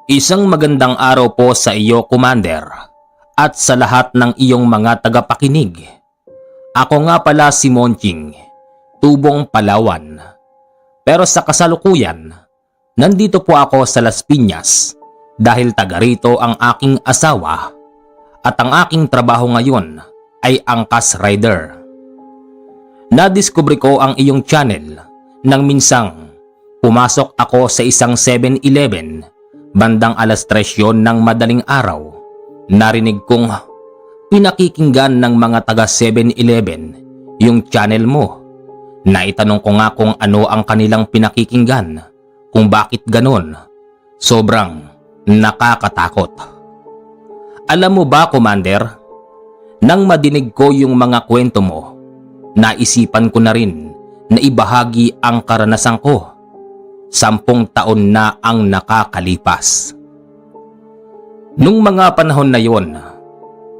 Isang magandang araw po sa iyo, Commander, at sa lahat ng iyong mga tagapakinig. Ako nga pala si Monching, tubong Palawan. Pero sa kasalukuyan, nandito po ako sa Las Piñas dahil taga rito ang aking asawa at ang aking trabaho ngayon ay angkas rider. Nadiskubre ko ang iyong channel nang minsang pumasok ako sa isang 7-Eleven bandang alas 3 yon ng madaling araw. Narinig kong pinakikinggan ng mga taga 7-Eleven yung channel mo. Naitanong ko nga kung ano ang kanilang pinakikinggan, kung bakit ganon. Sobrang nakakatakot. Alam mo ba, Commander, nang madinig ko yung mga kwento mo, naisipan ko na rin na ibahagi ang karanasan ko. 10 taon na ang nakakalipas. Nung mga panahon na yon,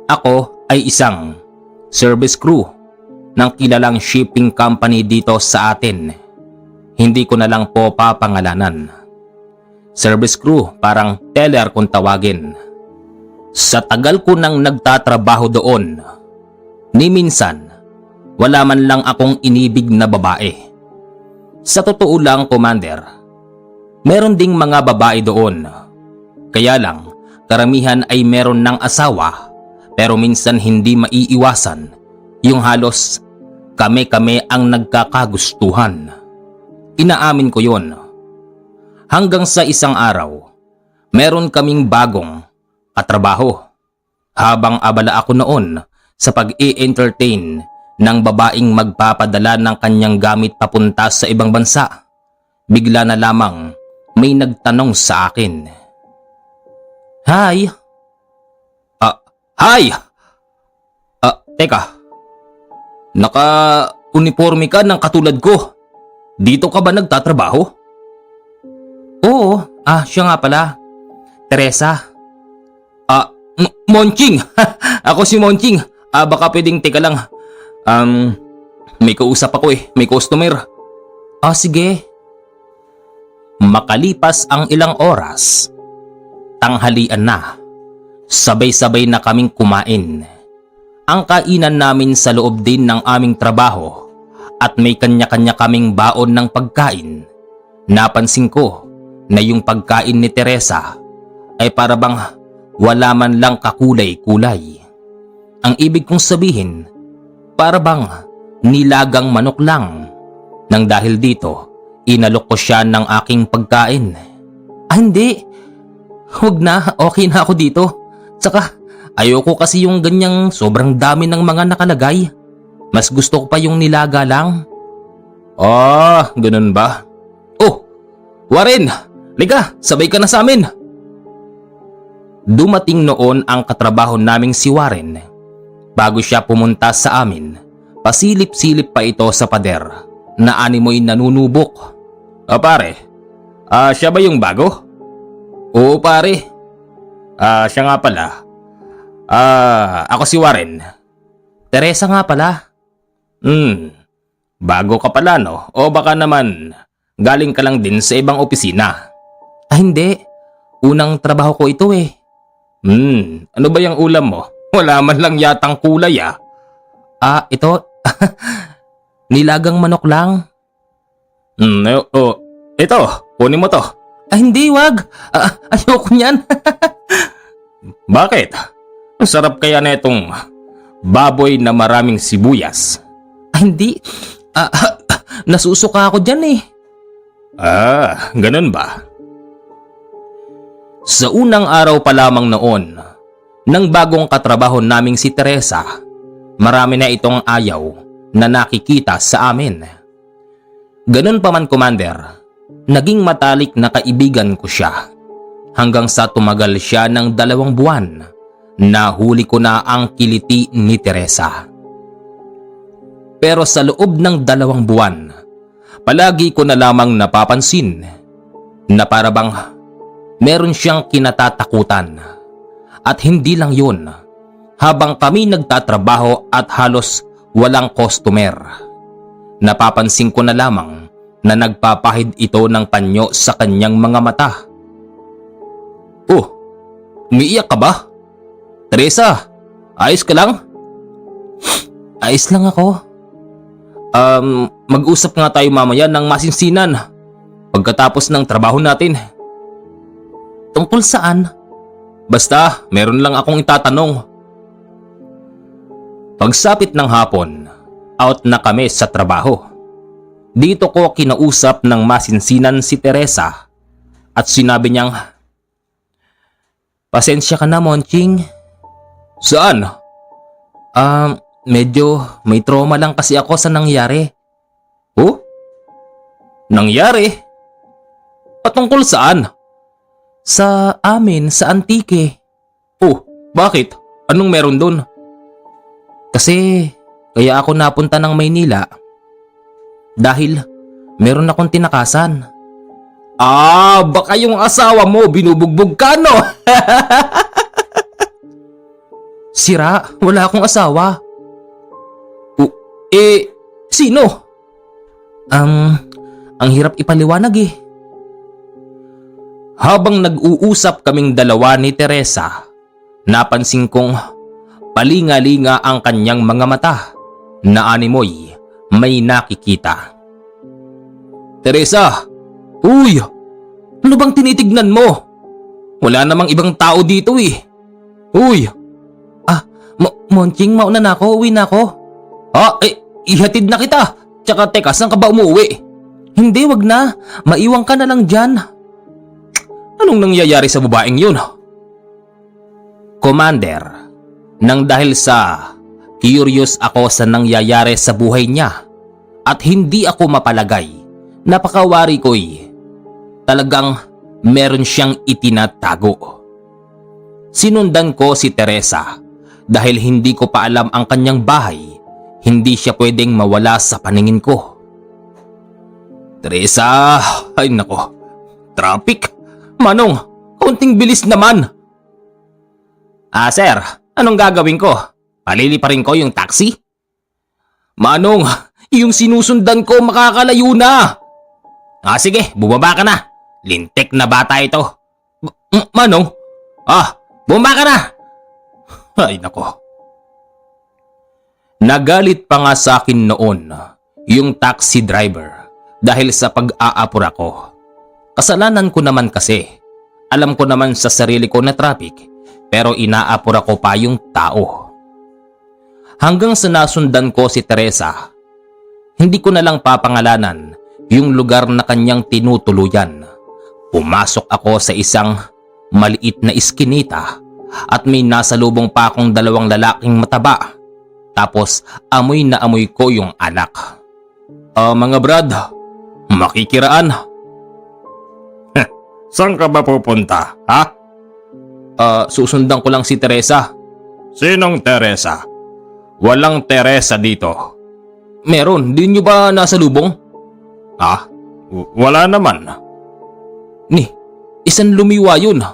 ako ay isang service crew ng kilalang shipping company dito sa atin. Hindi ko na lang po papangalanan. Service crew, parang teller kung tawagin. Sa tagal ko nang nagtatrabaho doon, ni minsan, wala man lang akong inibig na babae. Sa totoo lang, Commander, meron ding mga babae doon. Kaya lang, karamihan ay meron ng asawa, pero minsan hindi maiiwasan yung halos kami-kami ang nagkakagustuhan. Inaamin ko yon. Hanggang sa isang araw, meron kaming bagong katrabaho. Habang abala ako noon sa pag-i-entertain ng babaeng magpapadala ng kanyang gamit papunta sa ibang bansa, bigla na lamang may nagtanong sa akin. Hi! Hi! Teka. Naka-uniforme ka ng katulad ko. Dito ka ba nagtatrabaho? Oo, siya nga pala. Teresa. Monching! Ako si Monching. Baka pwedeng teka lang. May kausap ako may customer. Sige. Makalipas ang ilang oras, tanghalian na. Sabay-sabay na kaming kumain. Ang kainan namin sa loob din ng aming trabaho at may kanya-kanya kaming baon ng pagkain. Napansin ko na yung pagkain ni Teresa ay para bang wala man lang kakulay-kulay. Ang ibig kong sabihin, para bang nilagang manok lang. Nang dahil dito, inalok ko siya ng aking pagkain. Hindi. Huwag na, okay na ako dito. Tsaka, ayoko kasi yung ganyang sobrang dami ng mga nakalagay. Mas gusto ko pa yung nilaga lang. Ganun ba? Warren, liga, sabay ka na sa amin. Dumating noon ang katrabaho naming si Warren. Bago siya pumunta sa amin, pasilip-silip pa ito sa pader na animoy nanunubok. Pare, siya ba yung bago? Oo pare. Siya nga pala. Ako si Warren. Teresa nga pala. Bago ka pala no? O baka naman galing ka lang din sa ibang opisina? Hindi. Unang trabaho ko ito Ano ba yung ulam mo? Wala man lang yatang kulay Ito. Nilagang manok lang. Ito, kunin mo to. Hindi, wag. Ayoko niyan. Bakit? Ang sarap kaya na itong baboy na maraming sibuyas. Hindi. Nasusuka ako dyan ganun ba? Sa unang araw pa lamang noon, ng bagong katrabaho naming si Teresa, marami na itong ayaw na nakikita sa amin. Ganun pa man, Commander, naging matalik na kaibigan ko siya hanggang sa tumagal siya ng 2 buwan. Nahuli ko na ang kiliti ni Teresa. Pero sa loob ng 2 buwan, palagi ko na lamang napapansin na para bang meron siyang kinatatakutan. At hindi lang yun, habang kami nagtatrabaho at halos walang customer, napapansin ko na lamang na nagpapahid ito ng panyo sa kanyang mga mata. Umiiyak ka ba? Teresa, ayos ka lang? Ayos lang ako. Mag-usap nga tayo mamaya ng masinsinan pagkatapos ng trabaho natin. Tungkol saan? Basta, meron lang akong itatanong. Pagsapit ng hapon, out na kami sa trabaho. Dito ko kinausap ng masinsinan si Teresa at sinabi niyang, "Pasensya ka na, Monching." "Saan?" Medyo may trauma lang kasi ako sa nangyari." "Oh? Nangyari? Patungkol saan?" "Sa amin, sa Antique." "Oh, bakit? Anong meron dun?" "Kasi kaya ako napunta ng Maynila dahil meron akong tinakasan." Baka yung asawa mo binubugbog ka, no?" "Sira, wala akong asawa." Sino?" Ang hirap ipaliwanag eh." Habang nag-uusap kaming dalawa ni Teresa, napansin kong palinga-linga ang kanyang mga mata na animoy may nakikita. "Teresa! Uy! Ano bang tinitignan mo? Wala namang ibang tao dito eh. Uy!" Monching, mauna na ako, uwi na ako." Ihatid na kita. Tsaka teka, saan ka ba umuwi?" "Hindi, wag na. Maiwan ka na lang dyan." Anong nangyayari sa babaeng yun? Commander, nang dahil sa curious ako sa nangyayari sa buhay niya at hindi ako mapalagay, napakawari ko'y talagang meron siyang itinatago. Sinundan ko si Teresa dahil hindi ko pa alam ang kanyang bahay. Hindi siya pwedeng mawala sa paningin ko. "Teresa, ay nako, traffic. Manong, kaunting bilis naman." Sir, anong gagawin ko? Paliliparin ko yung taxi?" "Manong, yung sinusundan ko makakalayo na." Sige, bumaba ka na. Lintik na bata ito." Manong, bumaba ka na." Ay nako. Nagalit pa nga sa akin noon yung taxi driver dahil sa pag-aapura ko. Kasalanan ko naman kasi. Alam ko naman sa sarili ko na traffic pero inaapura ko pa yung tao. Hanggang sa nasundan ko si Teresa, hindi ko na lang papangalanan yung lugar na kanyang tinutuluyan. Pumasok ako sa isang maliit na iskinita at may nasalubong pa akong dalawang lalaking mataba. Tapos amoy na amoy ko yung alak. Mga brad, makikiraan." "Saan ka ba pupunta, ha?" Susundan ko lang si Teresa." "Sinong Teresa? Walang Teresa dito." "Meron, di nyo ba nasalubong?" Wala naman." Isang lumiwa yun."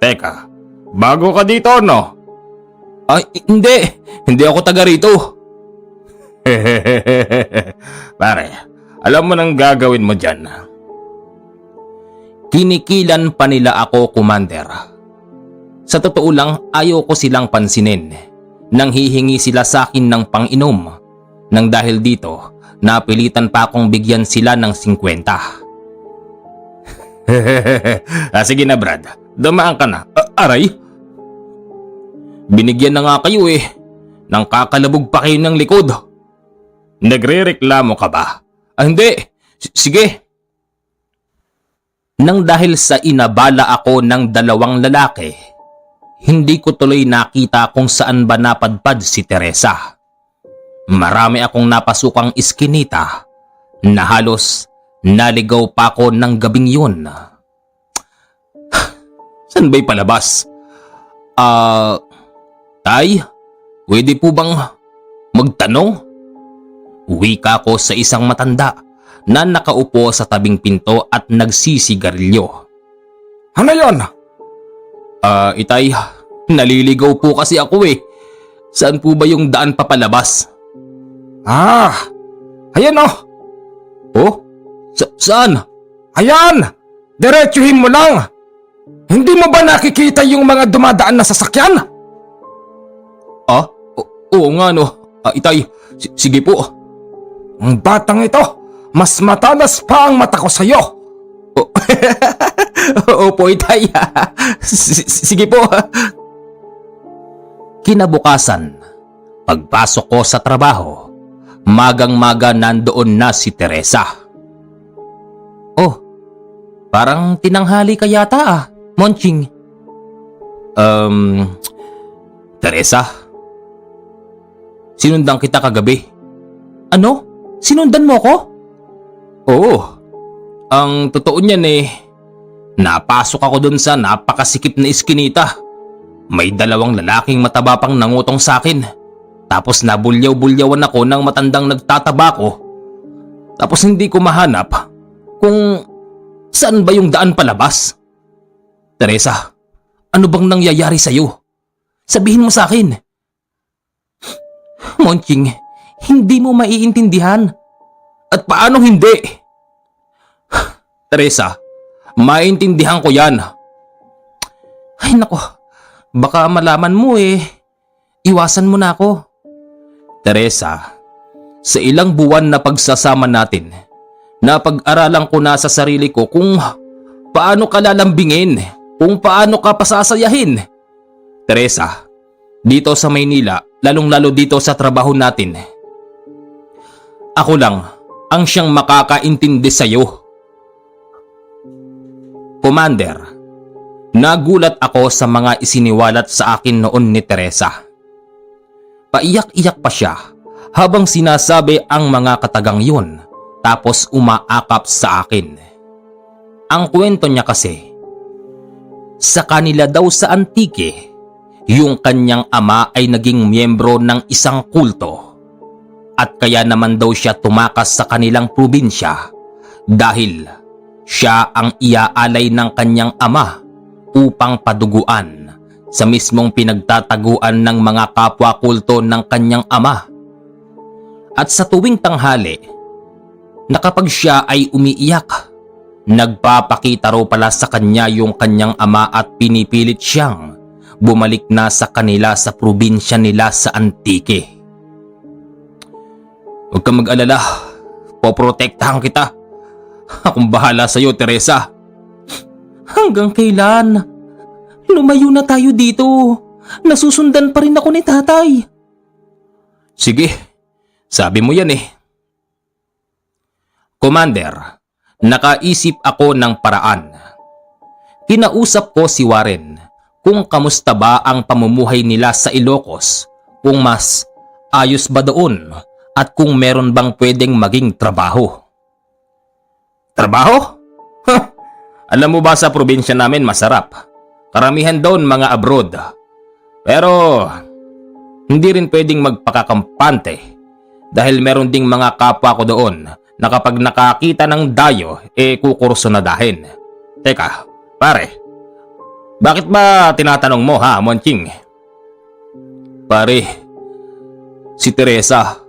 "Teka, bago ka dito, no?" Hindi ako taga rito." "Pare, alam mo nang gagawin mo dyan." Kinikilan pa nila ako, Commander. Sa totoo lang, ayaw ko silang pansinin. Nang hihingi sila sa akin ng pang-inom. Nang dahil dito, napilitan pa akong bigyan sila ng 50. Sige na Brad, dumaan ka na." Aray? "Binigyan na nga kayo eh. Nang kakalabog pa kayo ng likod." "Nagrereklamo ka ba?" Hindi. Sige." Nang dahil sa inabala ako ng dalawang lalaki, hindi ko tuloy nakita kung saan ba napadpad si Teresa. Marami akong napasukang iskinita na halos naligaw pa ako ng gabing yun. Saan ba'y palabas? Tay, pwede po bang magtanong? Wika ko sa isang matanda na nakaupo sa tabing pinto at nagsisigarilyo. "Ano yon?" Itay, naliligaw po kasi ako eh. Saan po ba yung daan papalabas?" Ayan oh." "Oh? Saan?" "Ayan! Diretsuhin mo lang." Hindi mo ba nakikita yung mga dumadaan na sasakyan? Ah? Oo nga no. Itay, sige po. Ang batang ito, mas matalas pa ang mata ko sa'yo. Opo, itay. Sige po. Kinabukasan, pagpasok ko sa trabaho, magang-maga nandoon na si Teresa. Oh, parang tinanghali ka yata Monching. Teresa, sinundan kita kagabi. Ano? Sinundan mo ko? Oo. Ang totoo niyan napasok ako dun sa napakasikip na iskinita. May dalawang lalaking mataba pang nangutong sa akin. Tapos nabulyaw-bulyawan ako ng matandang nagtatabako. Tapos hindi ko mahanap kung saan ba yung daan palabas. Teresa, ano bang nangyayari sa'yo? Sabihin mo sa akin. Monching, hindi mo maiintindihan. At paano hindi? Teresa, maintindihan ko yan. Ay nako, baka malaman mo iwasan mo na ako. Teresa, sa ilang buwan na pagsasama natin, napag-aralan ko na sa sarili ko kung paano ka lalambingin, kung paano ka pasasayahin. Teresa, dito sa Maynila, lalong-lalo dito sa trabaho natin, ako lang ang siyang makakaintindi sa'yo. Commander, nagulat ako sa mga isiniwalat sa akin noon ni Teresa. Paiyak-iyak pa siya habang sinasabi ang mga katagang yun, tapos umaakap sa akin. Ang kwento niya kasi, sa kanila daw sa Antique, yung kanyang ama ay naging miyembro ng isang kulto at kaya naman daw siya tumakas sa kanilang probinsya dahil siya ang iaalay ng kanyang ama upang paduguan sa mismong pinagtataguan ng mga kapwa kulto ng kanyang ama. At sa tuwing tanghali, na kapag siya ay umiiyak, nagpapakita raw pala sa kanya yung kanyang ama at pinipilit siyang bumalik na sa kanila sa probinsya nila sa Antique. Huwag kang mag-alala, poprotektahan kita. Akong bahala sa'yo, Teresa. Hanggang kailan? Lumayo na tayo dito. Nasusundan pa rin ako ni tatay. Sige, sabi mo yan Commander, nakaisip ako ng paraan. Kinausap ko si Warren kung kamusta ba ang pamumuhay nila sa Ilocos, kung mas ayos ba doon at kung meron bang pwedeng maging trabaho. Trabaho? Alam mo ba sa probinsya namin masarap. Karamihan doon mga abroad. Pero hindi rin pwedeng magpakakampante dahil meron ding mga kapwa ko doon na kapag nakakita ng dayo kukursunadahin. Teka, pare. Bakit ba tinatanong mo Monching? Pare, si Teresa.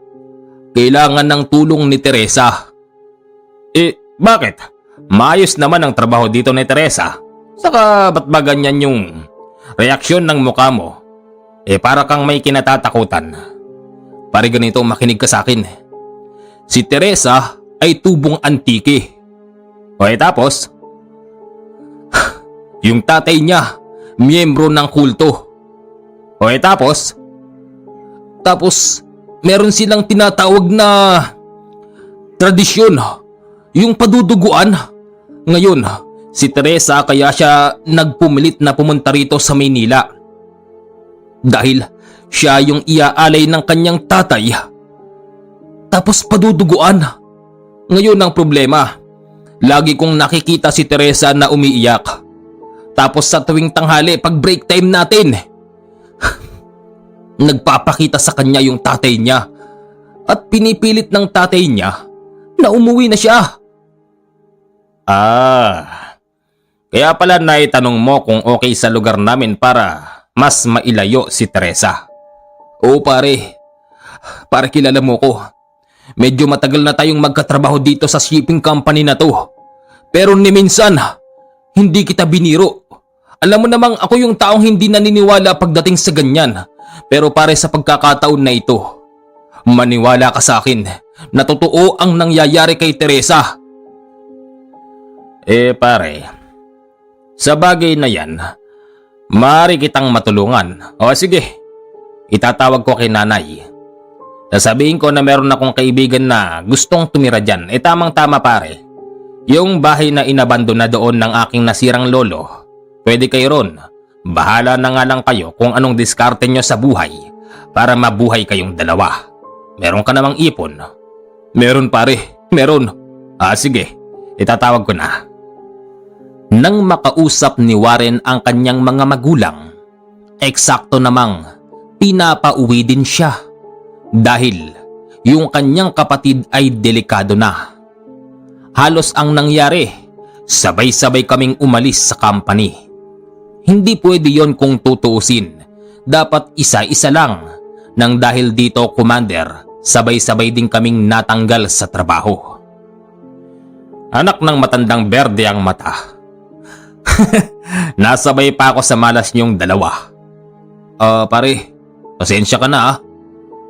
Kailangan ng tulong ni Teresa. Bakit? Maayos naman ang trabaho dito ni Teresa. Saka ba't ba ganyan yung reaksyon ng mukha mo? Para kang may kinatatakutan. Pare ganito, makinig ka sa akin. Si Teresa ay tubong Antique. Tapos? Yung tatay niya, miyembro ng kulto. Tapos? Tapos, meron silang tinatawag na tradisyon. Yung paduduguan. Ngayon, si Teresa kaya siya nagpumilit na pumunta rito sa Maynila. Dahil siya yung iaalay ng kanyang tatay. Tapos paduduguan. Ngayon ang problema. Lagi kong nakikita si Teresa na umiiyak. Tapos sa tuwing tanghali pag break time natin, nagpapakita sa kanya yung tatay niya. At pinipilit ng tatay niya na umuwi na siya. Kaya pala naitanong mo kung okay sa lugar namin para mas mailayo si Teresa. Oo pare, para kilala mo ko. Medyo matagal na tayong magkatrabaho dito sa shipping company na to. Pero ni minsan, hindi kita biniro. Alam mo namang ako yung taong hindi naniniwala pagdating sa ganyan. Pero pare, sa pagkakataon na ito, maniwala ka sa akin na totoo ang nangyayari kay Teresa. Pare, sa bagay na yan, maaari kitang matulungan. O sige, itatawag ko kay nanay. Sasabihin ko na meron akong kaibigan na gustong tumira dyan. Tamang-tama pare. Yung bahay na inabando na doon ng aking nasirang lolo, pwede kayo ron. Bahala na nga lang kayo kung anong diskarte nyo sa buhay para mabuhay kayong dalawa. Meron ka namang ipon? Meron pare, meron. Sige, itatawag ko na. Nang makausap ni Warren ang kanyang mga magulang, eksakto namang pinapauwi din siya dahil yung kanyang kapatid ay delikado na. Halos ang nangyari, sabay-sabay kaming umalis sa company. Hindi pwede yon kung tutuusin. Dapat isa-isa lang. Nang dahil dito, Commander, sabay-sabay din kaming natanggal sa trabaho. Anak ng matandang berde ang mata. Nasabay pa ako sa malas niyong dalawa. Pare, pasensya ka na.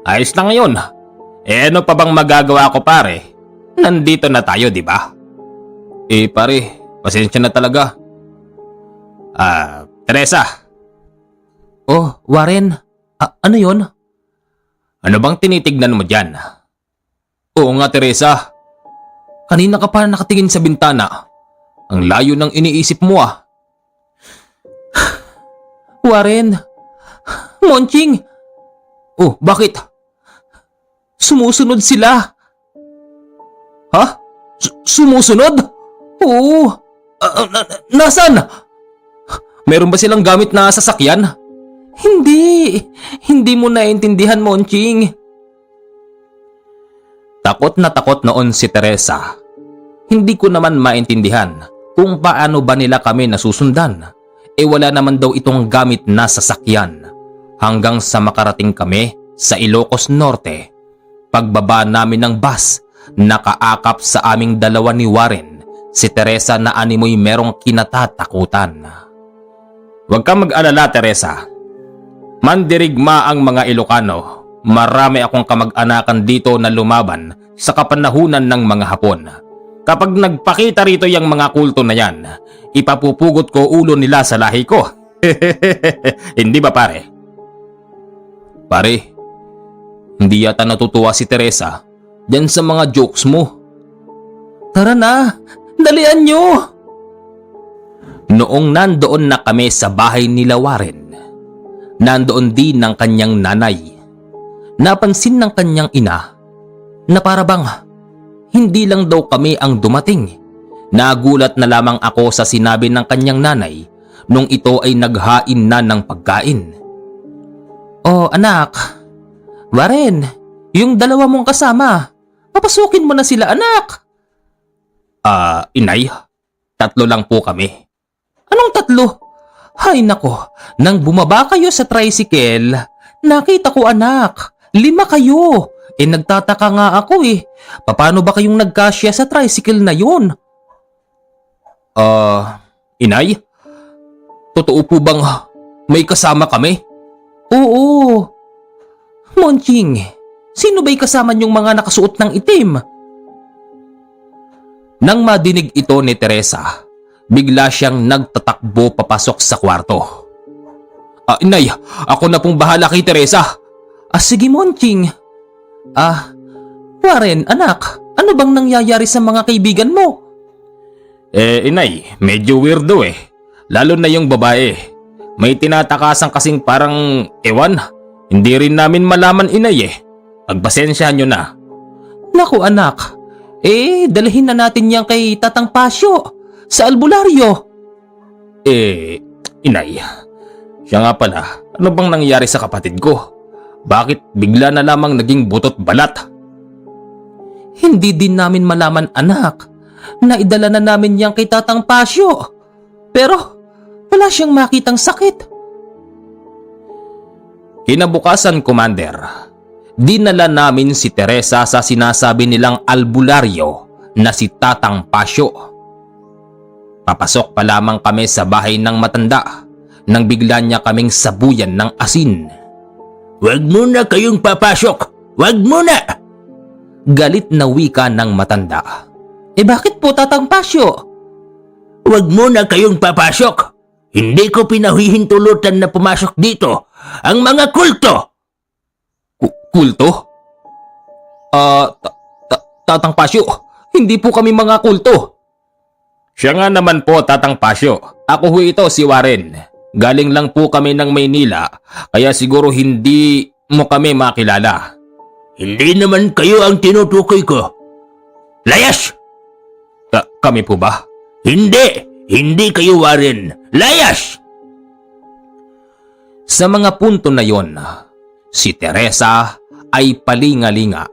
Ayos lang ngayon. Ano pa bang magagawa ko pare? Nandito na tayo, di ba? Pare, pasensya na talaga. Teresa. Oh, Warren. Ano yon? Ano bang tinitignan mo dyan? Oo nga, Teresa. Kanina ka pa nakatingin sa bintana. Ang layo ng iniisip mo Warren. Monching. Oh, bakit? Sumusunod sila. Ha? Sumusunod? Oo. Nasaan? Meron ba silang gamit na sasakyan? Hindi mo naiintindihan, Monching. Takot na takot noon si Teresa. Hindi ko naman maintindihan kung paano ba nila kami nasusundan. Wala naman daw itong gamit na sasakyan. Hanggang sa makarating kami sa Ilocos Norte. Pagbaba namin ng bus, nakaakap sa aming dalawa ni Warren, si Teresa na animoy merong kinatatakutan. Huwag kang mag-alala, Teresa. Mandirigma ang mga Ilocano. Marami akong kamag-anakan dito na lumaban sa kapanahunan ng mga Hapon. Kapag nagpakita rito yung mga kulto na yan, ipapupugot ko ulo nila sa lahi ko. Hindi ba pare? Pare, hindi yata natutuwa si Teresa dyan sa mga jokes mo. Tara na, dalian nyo! Noong nandoon na kami sa bahay nila Warren, nandoon din ng kanyang nanay. Napansin ng kanyang ina na para bang hindi lang daw kami ang dumating. Nagulat na lamang ako sa sinabi ng kanyang nanay nung ito ay naghain na ng pagkain. Oh anak, Warren, yung dalawa mong kasama, papasukin mo na sila anak. Inay, 3 lang po kami. Anong 3? Hay nako, nang bumaba kayo sa tricycle, nakita ko anak, 5 kayo. Nagtataka nga ako Paano ba kayong nagkasya sa tricycle na yun? Inay? Totoo po bang may kasama kami? Oo. Monching, sino ba'y kasama niyong mga nakasuot ng itim? Nang madinig ito ni Teresa, bigla siyang nagtatakbo papasok sa kwarto. Inay, ako na pong bahala kay Teresa. Sige Monching. Warren, anak, ano bang nangyayari sa mga kaibigan mo? Inay, medyo weirdo Lalo na yung babae. May tinatakasan kasing parang ewan. Hindi rin namin malaman inay Pagpasensyahan nyo na. Naku anak, dalhin na natin yan kay Tatang Pasyo sa albularyo. Inay, siya nga pala, ano bang nangyari sa kapatid ko? Bakit bigla na lamang naging butot balat? Hindi din namin malaman anak. Naidala na namin yan kay Tatang Pasyo. Pero wala siyang makitang sakit. Kinabukasan, Commander, dinala namin si Teresa sa sinasabi nilang albularyo na si Tatang Pasyo. Papasok pa lamang kami sa bahay ng matanda. nang bigla niya kaming sabuyan ng asin. Huwag muna kayong papasok! Huwag muna! Galit na wika ng matanda. Bakit po, Tatang Pasyo? Huwag muna kayong papasok! Hindi ko pinahihintulutan na pumasok dito ang mga kulto! Kulto? Tatang Pasyo, hindi po kami mga kulto. Siya nga naman po, Tatang Pasyo. Ako ho ito, si Warren. Galing lang po kami ng Maynila, kaya siguro hindi mo kami makilala. Hindi naman kayo ang tinutukoy ko. Layas! Kami po ba? Hindi! Hindi kayo, Warren. Layas! Sa mga punto na yon, si Teresa ay palingalinga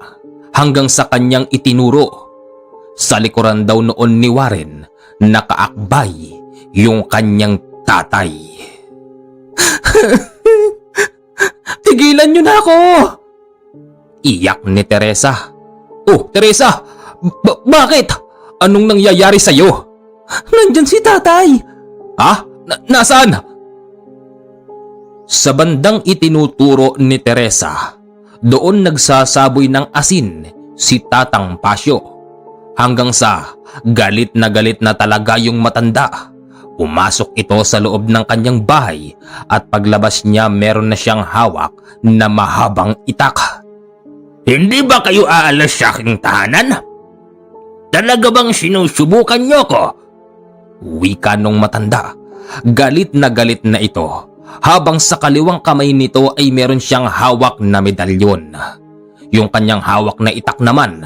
hanggang sa kanyang itinuro. Sa likuran daw noon ni Warren, nakaakbay yung kanyang tatay. Tigilan niyo na ako! Iyak ni Teresa. Oh, Teresa! Bakit? Anong nangyayari sa'yo? Nandyan si tatay! Ha? Nasaan? Sa bandang itinuturo ni Teresa, doon nagsasaboy ng asin si Tatang Pasyo. Hanggang sa galit na talaga yung matanda. Pumasok ito sa loob ng kanyang bahay at paglabas niya meron na siyang hawak na mahabang itak. Hindi ba kayo aalas sa aking tahanan? Talaga bang sinusubukan niyo ko? Wika nung matanda. Galit na ito. Habang sa kaliwang kamay nito ay meron siyang hawak na medalyon. Yung kanyang hawak na itak naman,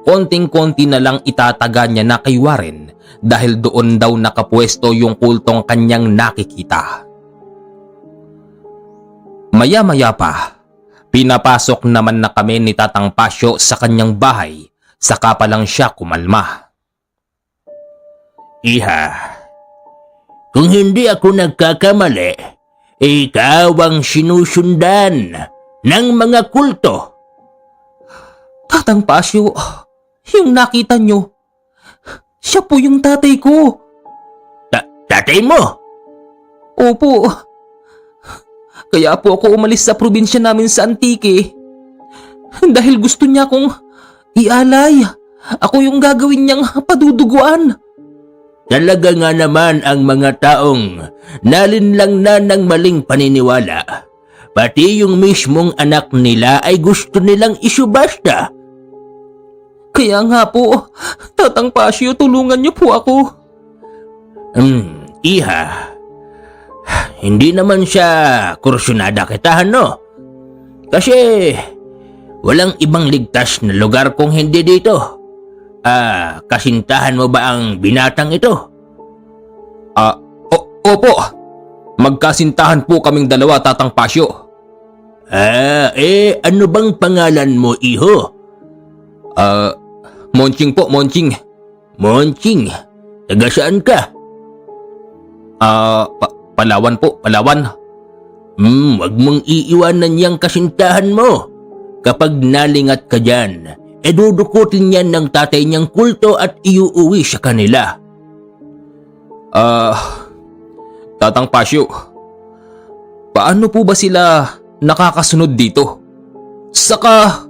konting-konti na lang itataga niya na kay Warren dahil doon daw nakapwesto yung kultong kanyang nakikita. Maya-maya pa, pinapasok naman na kami ni Tatang Pasyo sa kanyang bahay, saka pa lang siya kumalma. Iha, kung hindi ako nagkakamali, ikaw ang sinusundan ng mga kulto. Tatang Pasyo, yung nakita nyo, siya po yung tatay ko. Tatay mo? Opo. Kaya po ako umalis sa probinsya namin sa Antique. Dahil gusto niya akong ialay. Ako yung gagawin niyang paduduguan. Talaga nga naman ang mga taong nalinlang na ng maling paniniwala. Pati yung mismong anak nila ay gusto nilang isubasta. Kaya nga po, Tatang Pasyo, tulungan niyo po ako. Iha, hindi naman siya kursyonada kita, no? Kasi walang ibang ligtas na lugar kung hindi dito. Kasintahan mo ba ang binatang ito? Opo. Magkasintahan po kaming dalawa, Tatang Pasyo. Ano bang pangalan mo, iho? Monching po, Monching. Monching? Taga saan ka? Palawan po, Palawan. Wag mong iiwanan yang kasintahan mo. Kapag nalingat ka dyan, dudukutin yan ng tatay niyang kulto at iuuwi sa kanila. Tatang Pasyo, paano po ba sila nakakasunod dito? Saka,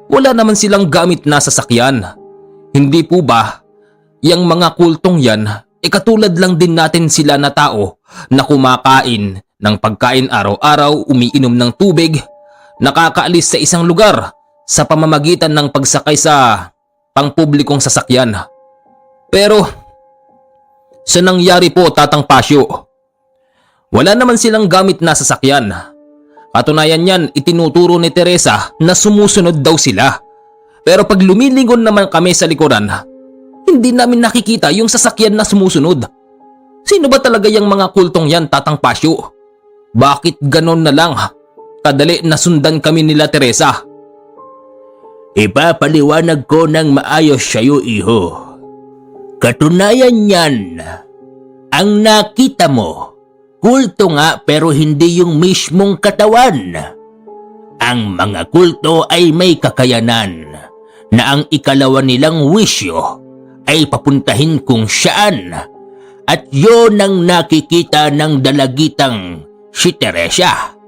wala naman silang gamit na sasakyan. Hindi po ba, yung mga kultong yan, katulad lang din natin sila na tao na kumakain ng pagkain araw-araw, umiinom ng tubig, nakakaalis sa isang lugar sa pamamagitan ng pagsakay sa pangpublikong sasakyan. Pero, sa nangyari po, Tatang Pasyo, wala naman silang gamit na sasakyan. Katunayan yan, itinuturo ni Teresa na sumusunod daw sila. Pero pag lumilingon naman kami sa likuran, hindi namin nakikita yung sasakyan na sumusunod. Sino ba talaga yung mga kultong yan, Tatang Pasyo? Bakit ganon na lang kadali na sundan kami nila Teresa? Ipapaliwanag ko ng maayos sa'yo, iho. Katunayan yan, ang nakita mo, kulto nga pero hindi yung mismong katawan. Ang mga kulto ay may kakayanan na ang ikalawa nilang wisyo ay papuntahin kung saan At yun ang nakikita ng dalagitang si Teresa.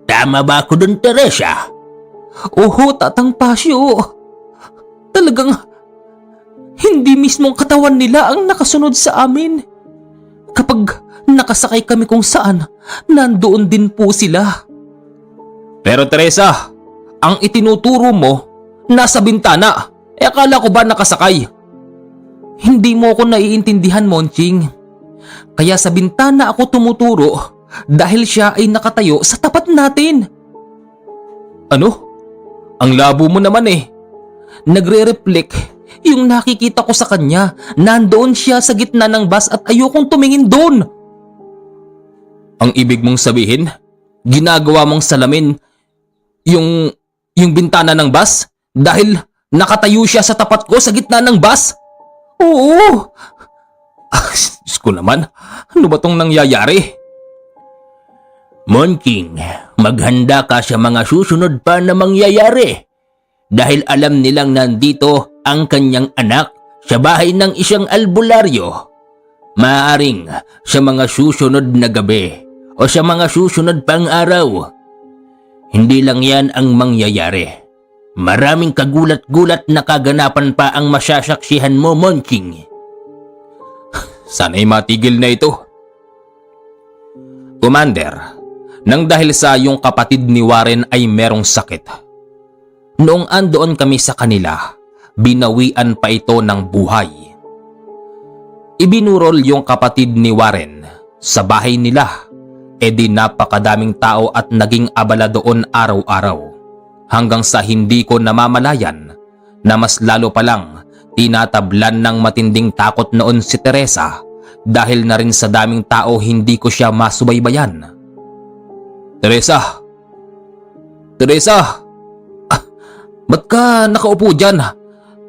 Tama ba ako dun, Teresa? Oho, Tatang Pasyo. Talagang hindi mismong katawan nila ang nakasunod sa amin. Kapag nakasakay kami kung saan, nandoon din po sila. Pero Teresa, ang itinuturo mo, nasa bintana. Akala ko ba nakasakay? Hindi mo ako naiintindihan, Monching. Kaya sa bintana ako tumuturo dahil siya ay nakatayo sa tapat natin. Ano? Ang labo mo naman eh. Nagre-reflect yung nakikita ko sa kanya. Nandoon siya sa gitna ng bus at ayokong tumingin doon. Ang ibig mong sabihin, ginagawa mong salamin yung bintana ng bus dahil nakatayo siya sa tapat ko sa gitna ng bus? Oo. Diyos ko naman, ano ba tong nangyayari? Monching, maghanda ka sa mga susunod pa na mangyayari. Dahil alam nilang nandito ang kanyang anak sa bahay ng isang albularyo. Maaring sa mga susunod na gabi o sa mga susunod pang araw. Hindi lang yan ang mangyayari. Maraming kagulat-gulat na kaganapan pa ang masasaksihan mo, Monching. Sana'y matigil na ito. Commander, nang dahil sa iyong kapatid ni Warren ay merong sakit. Noong andoon kami sa kanila, binawian pa ito ng buhay. Ibinurol yung kapatid ni Warren sa bahay nila. Di napakadaming tao at naging abala doon araw-araw. Hanggang sa hindi ko namamalayan na mas lalo pa lang tinatablan ng matinding takot noon si Teresa dahil na rin sa daming tao hindi ko siya masubaybayan. Teresa! Teresa! Ba't ka nakaupo dyan?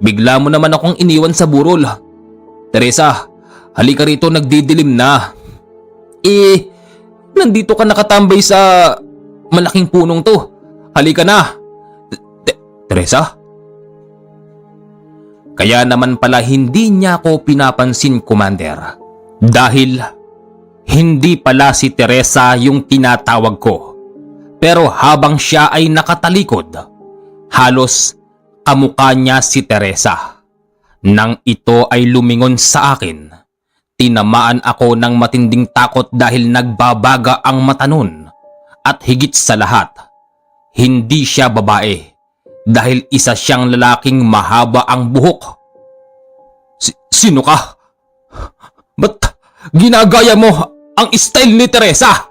Bigla mo naman akong iniwan sa burol. Teresa, halika rito, nagdidilim na. Nandito ka nakatambay sa malaking punong to. Halika na. Teresa? Kaya naman pala hindi niya ako pinapansin, Commander. Dahil hindi pala si Teresa yung tinatawag ko. Pero habang siya ay nakatalikod, halos kamukha niya si Teresa. Nang ito ay lumingon sa akin, tinamaan ako ng matinding takot dahil nagbabaga ang mata nun. At higit sa lahat, hindi siya babae dahil isa siyang lalaking mahaba ang buhok. Sino ka? Ba't ginagaya mo ang style ni Teresa?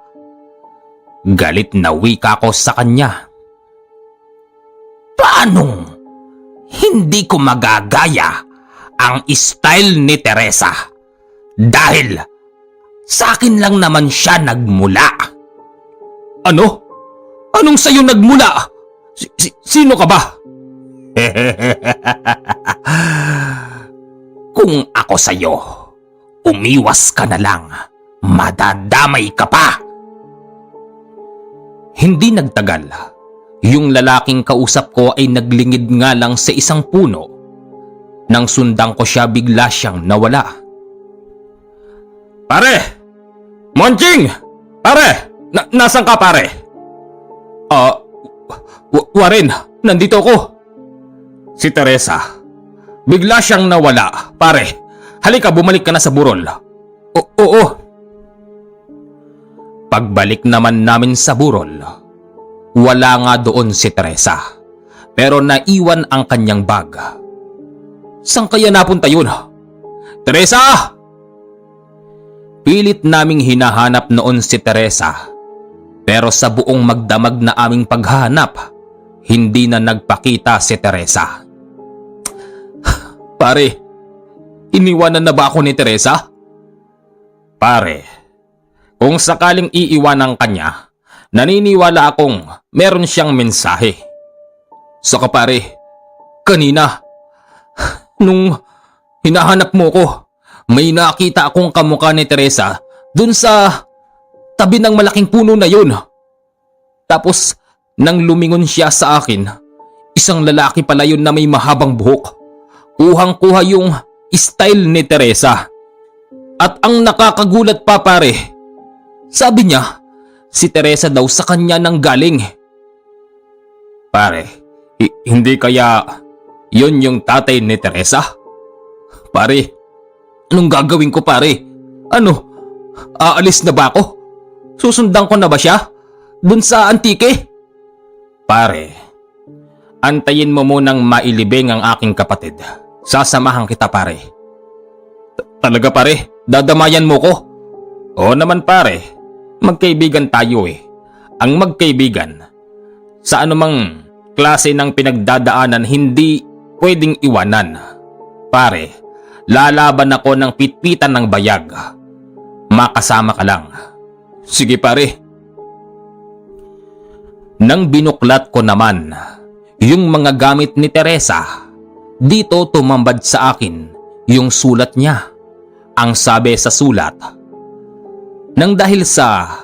Galit na wika ko sa kanya. Paanong hindi ko magagaya ang style ni Teresa? Dahil sa akin lang naman siya nagmula. Ano? Anong sa'yo nagmula? Sino ka ba? Kung ako sa'yo, umiwas ka na lang. Madadamay ka pa. Hindi nagtagal. Yung lalaking kausap ko ay naglingid nga lang sa isang puno. Nang sundan ko siya, bigla siyang nawala. Pare! Monching! Pare! Nasaan ka, pare? Warren, nandito ko. Si Teresa. Bigla siyang nawala, pare. Halika, bumalik ka na sa burol. Oo. Pagbalik naman namin sa burol, wala nga doon si Teresa. Pero naiwan ang kanyang bag. Saan kaya napunta yun? Teresa! Pilit naming hinahanap noon si Teresa. Pero sa buong magdamag na aming paghahanap, hindi na nagpakita si Teresa. Pare, iniwanan na ba ako ni Teresa? Pare, kung sakaling iiwanan kanya, naniniwala akong meron siyang mensahe. Saka pare, kanina, nung hinahanap mo ko, may nakita akong kamukha ni Teresa dun sa tabi ng malaking puno na yun. Tapos, nang lumingon siya sa akin, isang lalaki pala yun na may mahabang buhok. Kuhang-kuha yung style ni Teresa. At ang nakakagulat pa pare, sabi niya, si Teresa daw sa kanya nang galing. Pare, hindi kaya yon yung tatay ni Teresa? Pare, anong gagawin ko pare? Ano, aalis na ba ako? Susundan ko na ba siya? Dun sa Antique? Pare, antayin mo munang mailibing ang aking kapatid. Sasamahan kita pare. Talaga pare? Dadamayan mo ko? Oo naman pare, magkaibigan tayo eh. Ang magkaibigan, sa anumang klase ng pinagdadaanan hindi pwedeng iwanan. Pare, lalaban ako ng pitpitan ng bayag. Makasama ka lang. Sige pare. Nang binuklat ko naman yung mga gamit ni Teresa, dito tumambad sa akin yung sulat niya. Ang sabi sa sulat, nang dahil sa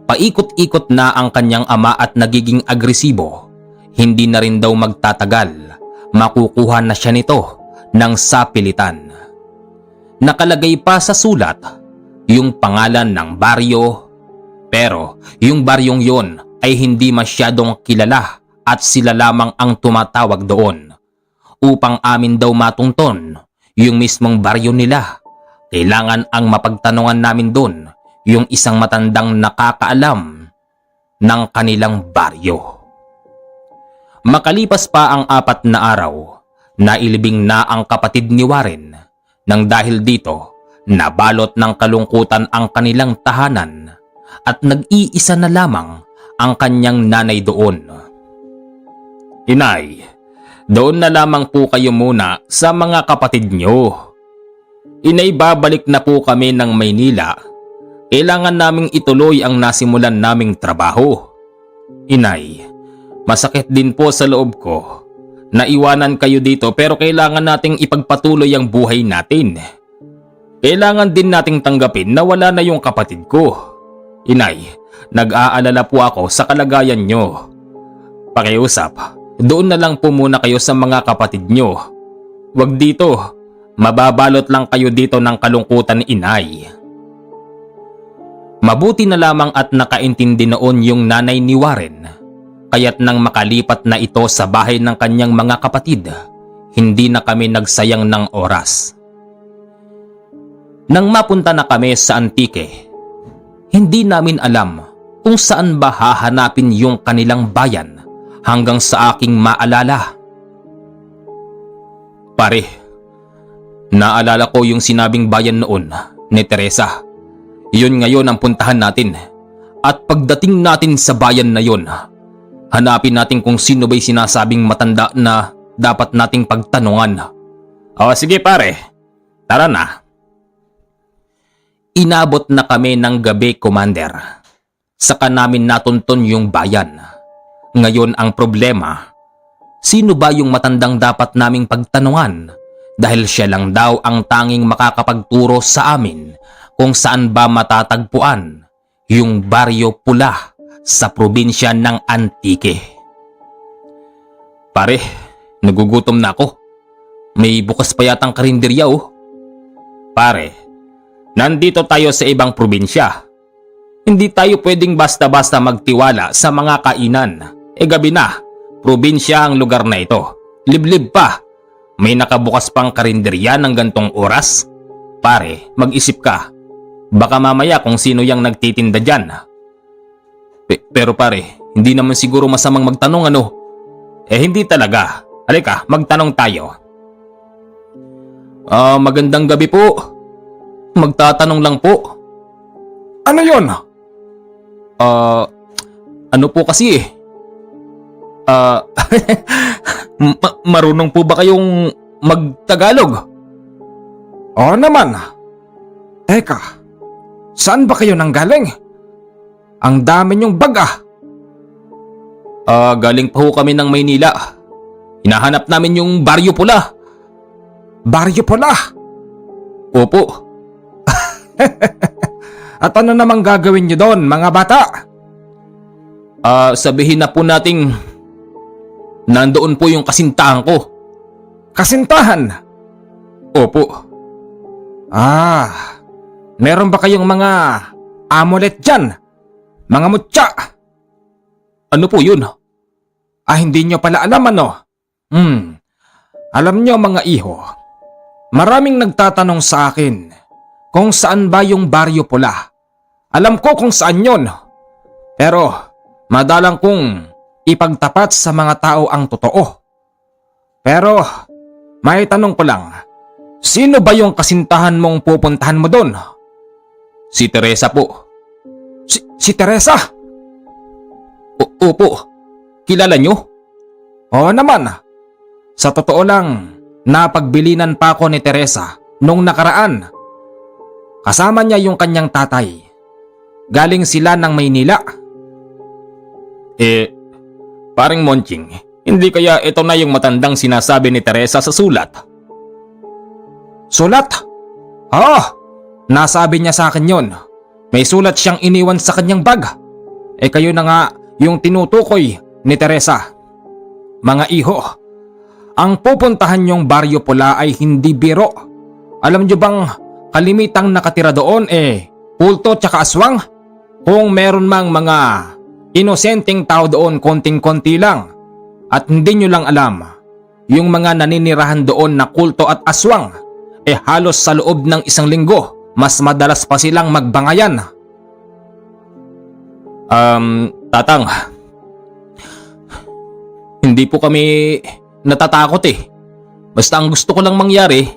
paikot-ikot na ang kanyang ama at nagiging agresibo, hindi na rin daw magtatagal, makukuha na siya nito ng sapilitan. Nakalagay pa sa sulat yung pangalan ng baryo, pero yung baryong yon ay hindi masyadong kilala at sila lamang ang tumatawag doon. Upang amin daw matungton yung mismong baryo nila, kailangan ang mapagtanungan namin doon yung isang matandang nakakaalam ng kanilang baryo. Makalipas pa ang 4 na araw, nailibing na ang kapatid ni Warren nang dahil dito nabalot ng kalungkutan ang kanilang tahanan at nag-iisa na lamang ang kanyang nanay doon. Inay, doon na lamang po kayo muna sa mga kapatid nyo. Inay, babalik na po kami ng Maynila. Kailangan naming ituloy ang nasimulan naming trabaho. Inay, masakit din po sa loob ko na iwanan kayo dito pero kailangan nating ipagpatuloy ang buhay natin. Kailangan din nating tanggapin na wala na yung kapatid ko. Inay, nag-aalala po ako sa kalagayan nyo. Pakiusap, doon na lang po muna kayo sa mga kapatid nyo. Wag dito, mababalot lang kayo dito ng kalungkutan, inay. Mabuti na lamang at nakaintindi noon yung nanay ni Warren, kaya't nang makalipat na ito sa bahay ng kanyang mga kapatid, hindi na kami nagsayang ng oras. Nang mapunta na kami sa Antique, hindi namin alam kung saan ba hahanapin yung kanilang bayan hanggang sa aking maalala. Pare, naalala ko yung sinabing bayan noon ni Teresa. Yun ngayon ang puntahan natin. At pagdating natin sa bayan na yun, hanapin natin kung sino ba'y sinasabing matanda na dapat nating pagtanungan. O sige pare, tara na. Inabot na kami ng gabi, Commander. Saka namin natunton yung bayan. Ngayon ang problema, sino ba yung matandang dapat naming pagtanungan? Dahil siya lang daw ang tanging makakapagturo sa amin kung saan ba matatagpuan yung Baryo Pula sa probinsya ng Antique. Pare, nagugutom na ako. May bukas pa yatang karinderya oh. Pare, nandito tayo sa ibang probinsya. Hindi tayo pwedeng basta-basta magtiwala sa mga kainan. Gabi na, probinsya ang lugar na ito. Liblib pa. May nakabukas pang karinderya ng gantong oras? Pare, mag-isip ka. Baka mamaya kung sino yang nagtitinda dyan. Pero pare, hindi naman siguro masamang magtanong ano? Hindi talaga. Halika, magtanong tayo. Magandang gabi po. Magtatanong lang po. Ano yon? Ano po kasi marunong po ba kayong magtagalog? Oo naman. Teka, saan ba kayo nanggaling? Ang dami niyong bag Galing pa ho kami ng Maynila. Hinahanap namin yung Baryo Pula. Baryo Pula? Opo. At ano namang gagawin niyo doon, mga bata? Sabihin na po nating nandoon po yung kasintahan ko. Kasintahan? Opo. Meron ba kayong mga amulet dyan? Mga mutya? Ano po yun? Hindi nyo pala alam ano? Alam nyo mga iho, maraming nagtatanong sa akin kung saan ba yung Baryo Pula. Alam ko kung saan yon. Pero madalang kong ipagtapat sa mga tao ang totoo. Pero may tanong ko lang, sino ba yung kasintahan mong pupuntahan mo doon? Si Teresa po. Si Teresa? Opo. Kilala nyo? Oo naman. Sa totoo lang, napagbilinan pa ako ni Teresa nung nakaraan. Kasama niya yung kanyang tatay. Galing sila ng Maynila. Paring Monching, hindi kaya ito na yung matandang sinasabi ni Teresa sa sulat? Sulat? Oo, nasabi niya sa akin yon. May sulat siyang iniwan sa kanyang bag. Kayo na nga yung tinutukoy ni Teresa. Mga iho, ang pupuntahan yung Baryo Pula ay hindi biro. Alam niyo bang kalimitang nakatira doon pulto tsaka aswang? Kung meron mang mga inosenteng tao doon konting-konti lang at hindi nyo lang alam, yung mga naninirahan doon na kulto at aswang halos sa loob ng isang linggo mas madalas pa silang magbangayan. Tatang, hindi po kami natatakot Basta ang gusto ko lang mangyari,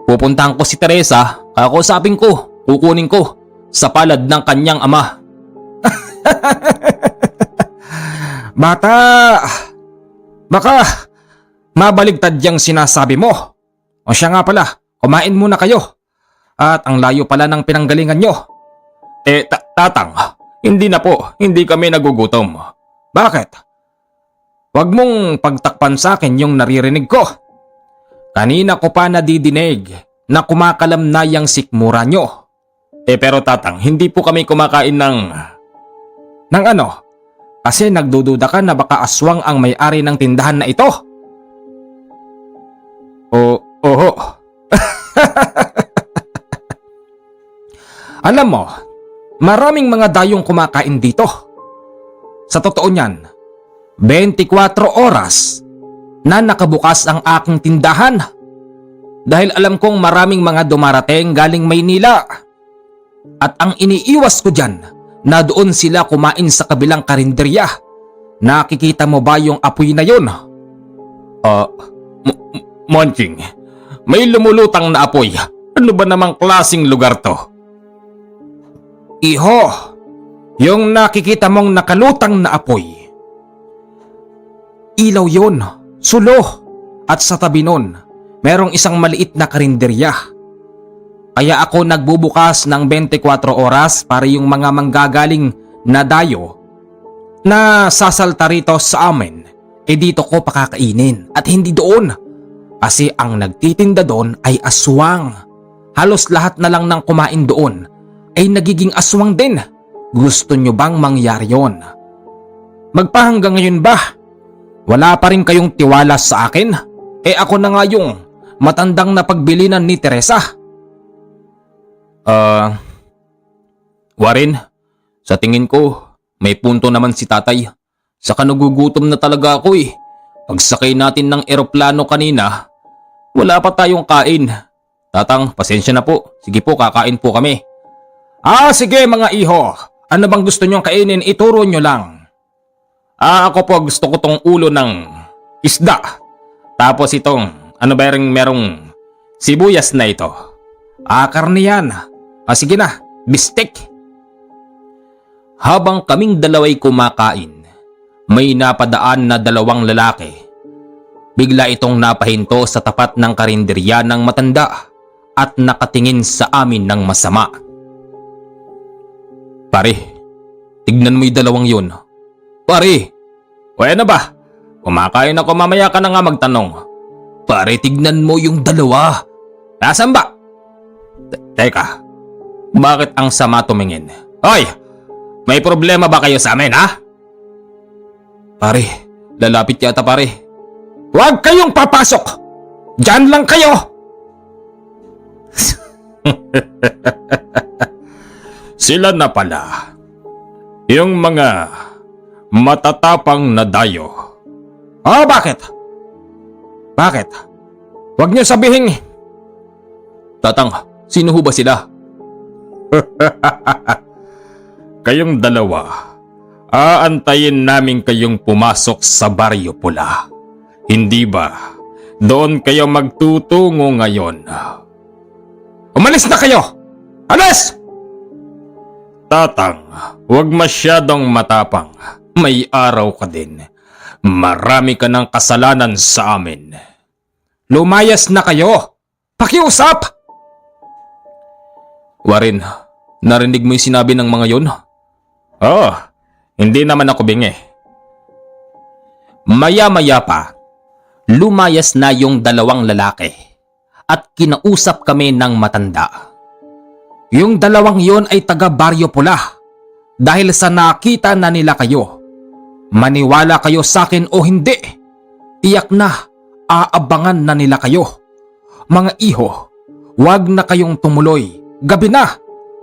pupuntahan ko si Teresa, kakausapin ko, kukunin ko sa palad ng kanyang ama. Bata, baka mabaligtad yang sinasabi mo. O siya nga pala, kumain muna kayo. At ang layo pala ng pinanggalingan nyo. Tatang, hindi na po, hindi kami nagugutom. Bakit? Huwag mong pagtakpan sa akin yung naririnig ko. Kanina ko pa nadidinig na kumakalam na yung sikmura nyo. Pero tatang, hindi po kami kumakain ng... Nang ano? Kasi nagdududa ka na baka aswang ang may-ari ng tindahan na ito. Oho. Alam mo, maraming mga dayong kumakain dito. Sa totoo niyan, 24 oras na nakabukas ang aking tindahan. Dahil alam kong maraming mga dumarating galing Maynila. At ang iniiwas ko dyan, na doon sila kumain sa kabilang karinderya. Nakikita mo ba yung apoy na yun? Monching, may lumulutang na apoy. Ano ba namang klaseng lugar to? Iho, yung nakikita mong nakalutang na apoy. Ilaw yun, sulo. At sa tabi nun, merong isang maliit na karinderya. Kaya ako nagbubukas ng 24 oras para yung mga manggagaling na dayo na sasalta rito sa amin, dito ko pakakainin at hindi doon. Kasi ang nagtitinda doon ay aswang. Halos lahat na lang ng kumain doon ay nagiging aswang din. Gusto nyo bang mangyari yon? Magpahanggang ngayon ba? Wala pa rin kayong tiwala sa akin? Ako na nga yung matandang napagbilinan ni Teresa. Warren, sa tingin ko, may punto naman si tatay. Saka nagugutom na talaga ako Pagsakay natin ng eroplano kanina, wala pa tayong kain. Tatang, pasensya na po. Sige po, kakain po kami. Sige mga iho. Ano bang gusto nyong kainin? Ituro nyo lang. Ako po gusto ko tong ulo ng isda. Tapos itong, merong sibuyas na ito. Karne yan. Sige na, bistek. Habang kaming dalaway kumakain, may napadaan na dalawang lalaki. Bigla itong napahinto sa tapat ng karinderya ng matanda at nakatingin sa amin ng masama. Pare, tignan mo yung dalawang yun. Pare, na ba? Kumakain ako, mamaya ka na nga magtanong. Pare, tignan mo yung dalawa. Nasaan ba? Teka, bakit ang sama tumingin? Hoy, may problema ba kayo sa amin, ha? Pare, lalapit yata pare. Huwag kayong papasok! Diyan lang kayo! Sila na pala. Yung mga matatapang na dayo. Oh, bakit? Bakit? Huwag niyo sabihin. Tatang, sino ho ba sila? Kayong dalawa, aantayin namin kayong pumasok sa Baryo Pula. Hindi ba? Doon kayo magtutungo ngayon. Umalis na kayo! Alis! Tatang, huwag masyadong matapang. May araw ka din. Marami ka ng kasalanan sa amin. Lumayas na kayo! Pakiusap! Warren, narinig mo yung sinabi ng mga yon? Oh, hindi naman ako bingi. Maya-maya pa, lumayas na yung dalawang lalaki at kinausap kami ng matanda. Yung dalawang yon ay taga Baryo Pula. Dahil sa nakita na nila kayo, maniwala kayo sa akin o hindi, tiyak na aabangan na nila kayo. Mga iho, wag na kayong tumuloy. Gabi na,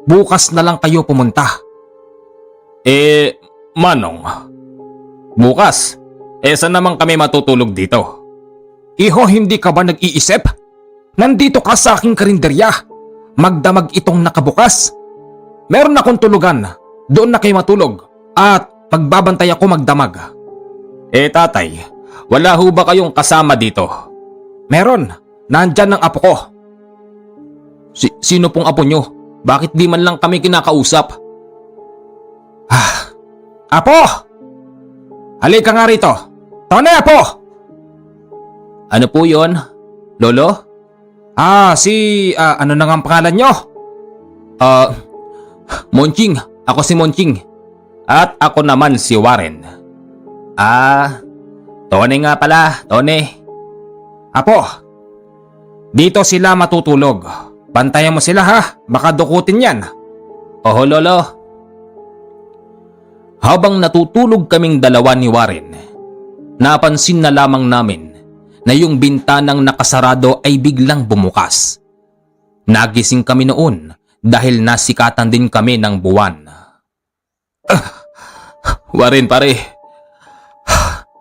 bukas na lang kayo pumunta. Manong, bukas, saan naman kami matutulog dito? Iho, hindi ka ba nag-iisip? Nandito ka sa aking karinderya. Magdamag itong nakabukas. Meron akong tulugan. Doon na kayo matulog. At pagbabantay ako magdamag. Tatay, wala ho ba kayong kasama dito? Meron. Nandyan ang apo ko. Sino pong apo nyo? Bakit di man lang kami kinakausap? Apo! Halika nga rito. Tone, apo! Ano po yon, Lolo? Ano na nga ang pangalan nyo? Monching. Ako si Monching. At ako naman si Warren. Tone nga pala, Tone. Apo, dito sila matutulog. Bantayan mo sila ha, baka dukutin yan. Oho, Lolo. Habang natutulog kaming dalawa ni Warren, napansin na lamang namin na yung bintanang nakasarado ay biglang bumukas. Nagising kami noon dahil nasikatan din kami ng buwan. Warren, pare.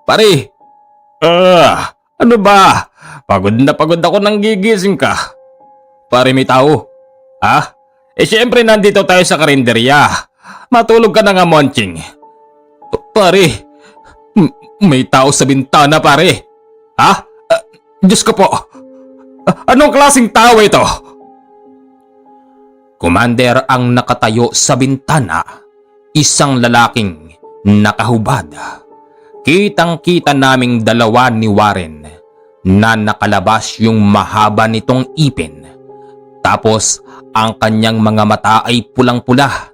Pare! Ano ba? Pagod na pagod ako nang gigising ka. Pare, may tao. Siyempre nandito tayo sa karinderya. Matulog ka na nga, Monching. Pare, may tao sa bintana, pare. Diyos ko po. Anong klaseng tao ito? Commander ang nakatayo sa bintana. Isang lalaking nakahubad. Kitang-kita naming dalawa ni Warren na nakalabas yung mahaba nitong ipin. Tapos ang kanyang mga mata ay pulang-pula.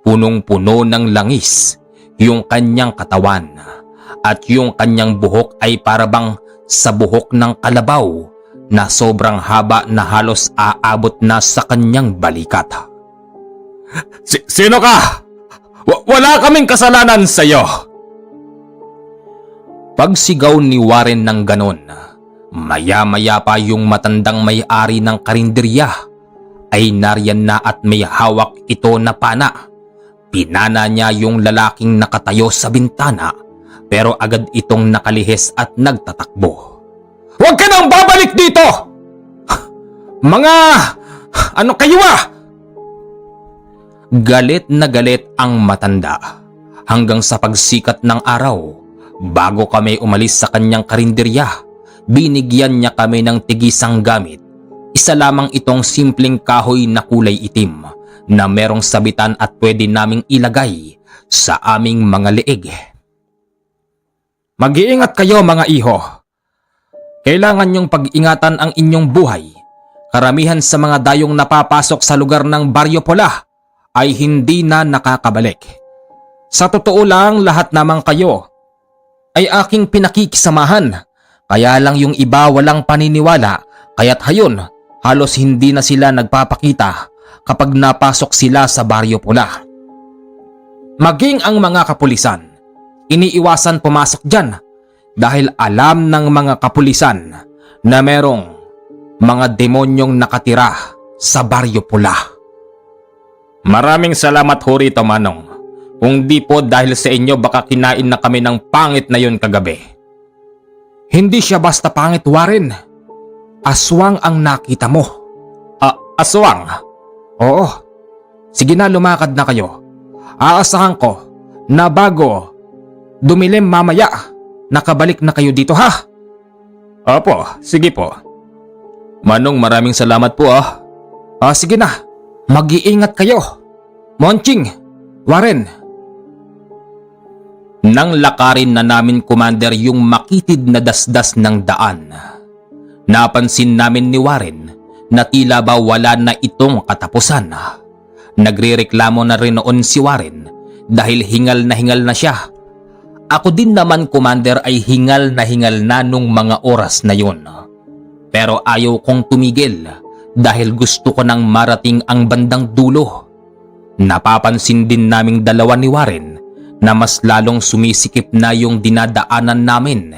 Punong-puno ng langis yung kanyang katawan. At yung kanyang buhok ay parabang sa buhok ng kalabaw na sobrang haba na halos aabot na sa kanyang balikat. Sino ka? Wala kaming kasalanan sa iyo. Pagsigaw ni Warren ng ganon, maya-maya pa yung matandang may-ari ng karinderya ay nariyan na at may hawak ito na pana. Pinana niya yung lalaking nakatayo sa bintana pero agad itong nakalihis at nagtatakbo. Huwag ka nang babalik dito! Mga... ano kayo Galit na galit ang matanda hanggang sa pagsikat ng araw. Bago kami umalis sa kanyang karinderya, binigyan niya kami ng tigisang gamit. Isa lamang itong simpleng kahoy na kulay itim na merong sabitan at pwede naming ilagay sa aming mga leeg. Mag-iingat kayo mga iho. Kailangan niyong pag-ingatan ang inyong buhay. Karamihan sa mga dayong napapasok sa lugar ng Baryo Pula ay hindi na nakakabalik. Sa totoo lang, lahat naman kayo ay aking pinakikisamahan. Kaya lang yung iba walang paniniwala, kaya't hayon halos hindi na sila nagpapakita kapag napasok sila sa Baryo Pula. Maging ang mga kapulisan, iniiwasan pumasok dyan dahil alam ng mga kapulisan na merong mga demonyong nakatira sa Baryo Pula. Maraming salamat ho rito, Manong. Kung di po dahil sa inyo baka kinain na kami ng pangit na yon kagabi. Hindi siya basta pangit, Warren. Aswang ang nakita mo. Aswang? Oo. Sige na, lumakad na kayo. Aasahan ko na bago dumilim mamaya, nakabalik na kayo dito, ha? Opo, sige po. Manong, maraming salamat po ah. Sige na, mag-iingat kayo. Monching, Warren. Nang lakarin na namin, Commander, yung makitid na dasdas ng daan, napansin namin ni Warren na tila ba wala na itong katapusan. Nagrereklamo na rin noon si Warren dahil hingal na siya. Ako din naman, Commander, ay hingal na nung mga oras na yun. Pero ayaw kong tumigil dahil gusto ko nang marating ang bandang dulo. Napapansin din naming dalawa ni Warren na mas lalong sumisikip na yung dinadaanan namin.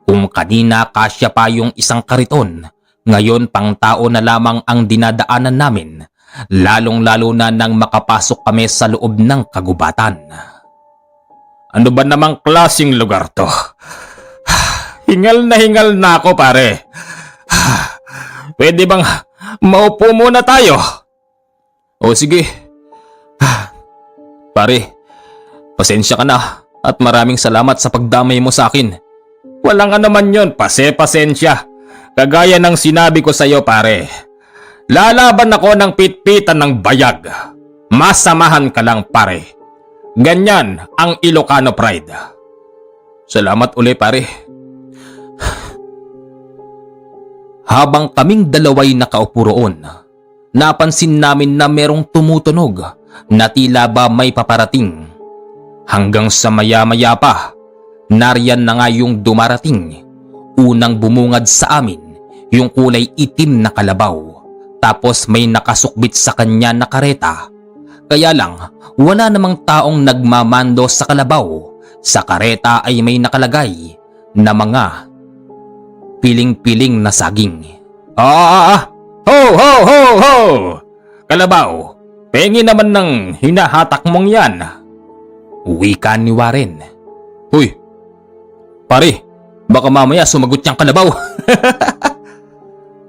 Kung kanina kasya pa yung isang kariton, ngayon pang tao na lamang ang dinadaanan namin, lalong-lalo na nang makapasok kami sa loob ng kagubatan. Ano ba namang klaseng lugar to? Hingal na ako, pare. Pwede bang maupo muna tayo? O sige. Pare, pasensya ka na at maraming salamat sa pagdamay mo sa akin. Walang anuman yon, pasensya. Kagaya ng sinabi ko sa iyo, pare. Lalaban ako ng pitpitan ng bayag. Masamahan ka lang, pare. Ganyan ang Ilocano pride. Salamat uli, pare. Habang kaming dalaway nakaupo roon, napansin namin na merong tumutunog na tila ba may paparating. Hanggang sa maya-maya pa, nariyan na nga yung dumarating. Unang bumungad sa amin, yung kulay itim na kalabaw. Tapos may nakasukbit sa kanya na kareta. Kaya lang, wala namang taong nagmamando sa kalabaw. Sa kareta ay may nakalagay na mga piling-piling na saging. Ho, ho, ho, ho! Kalabaw, pengi naman ng hinahatak mong yan. Wika ni Warren. Huy, pare, baka mamaya sumagot yung kalabaw.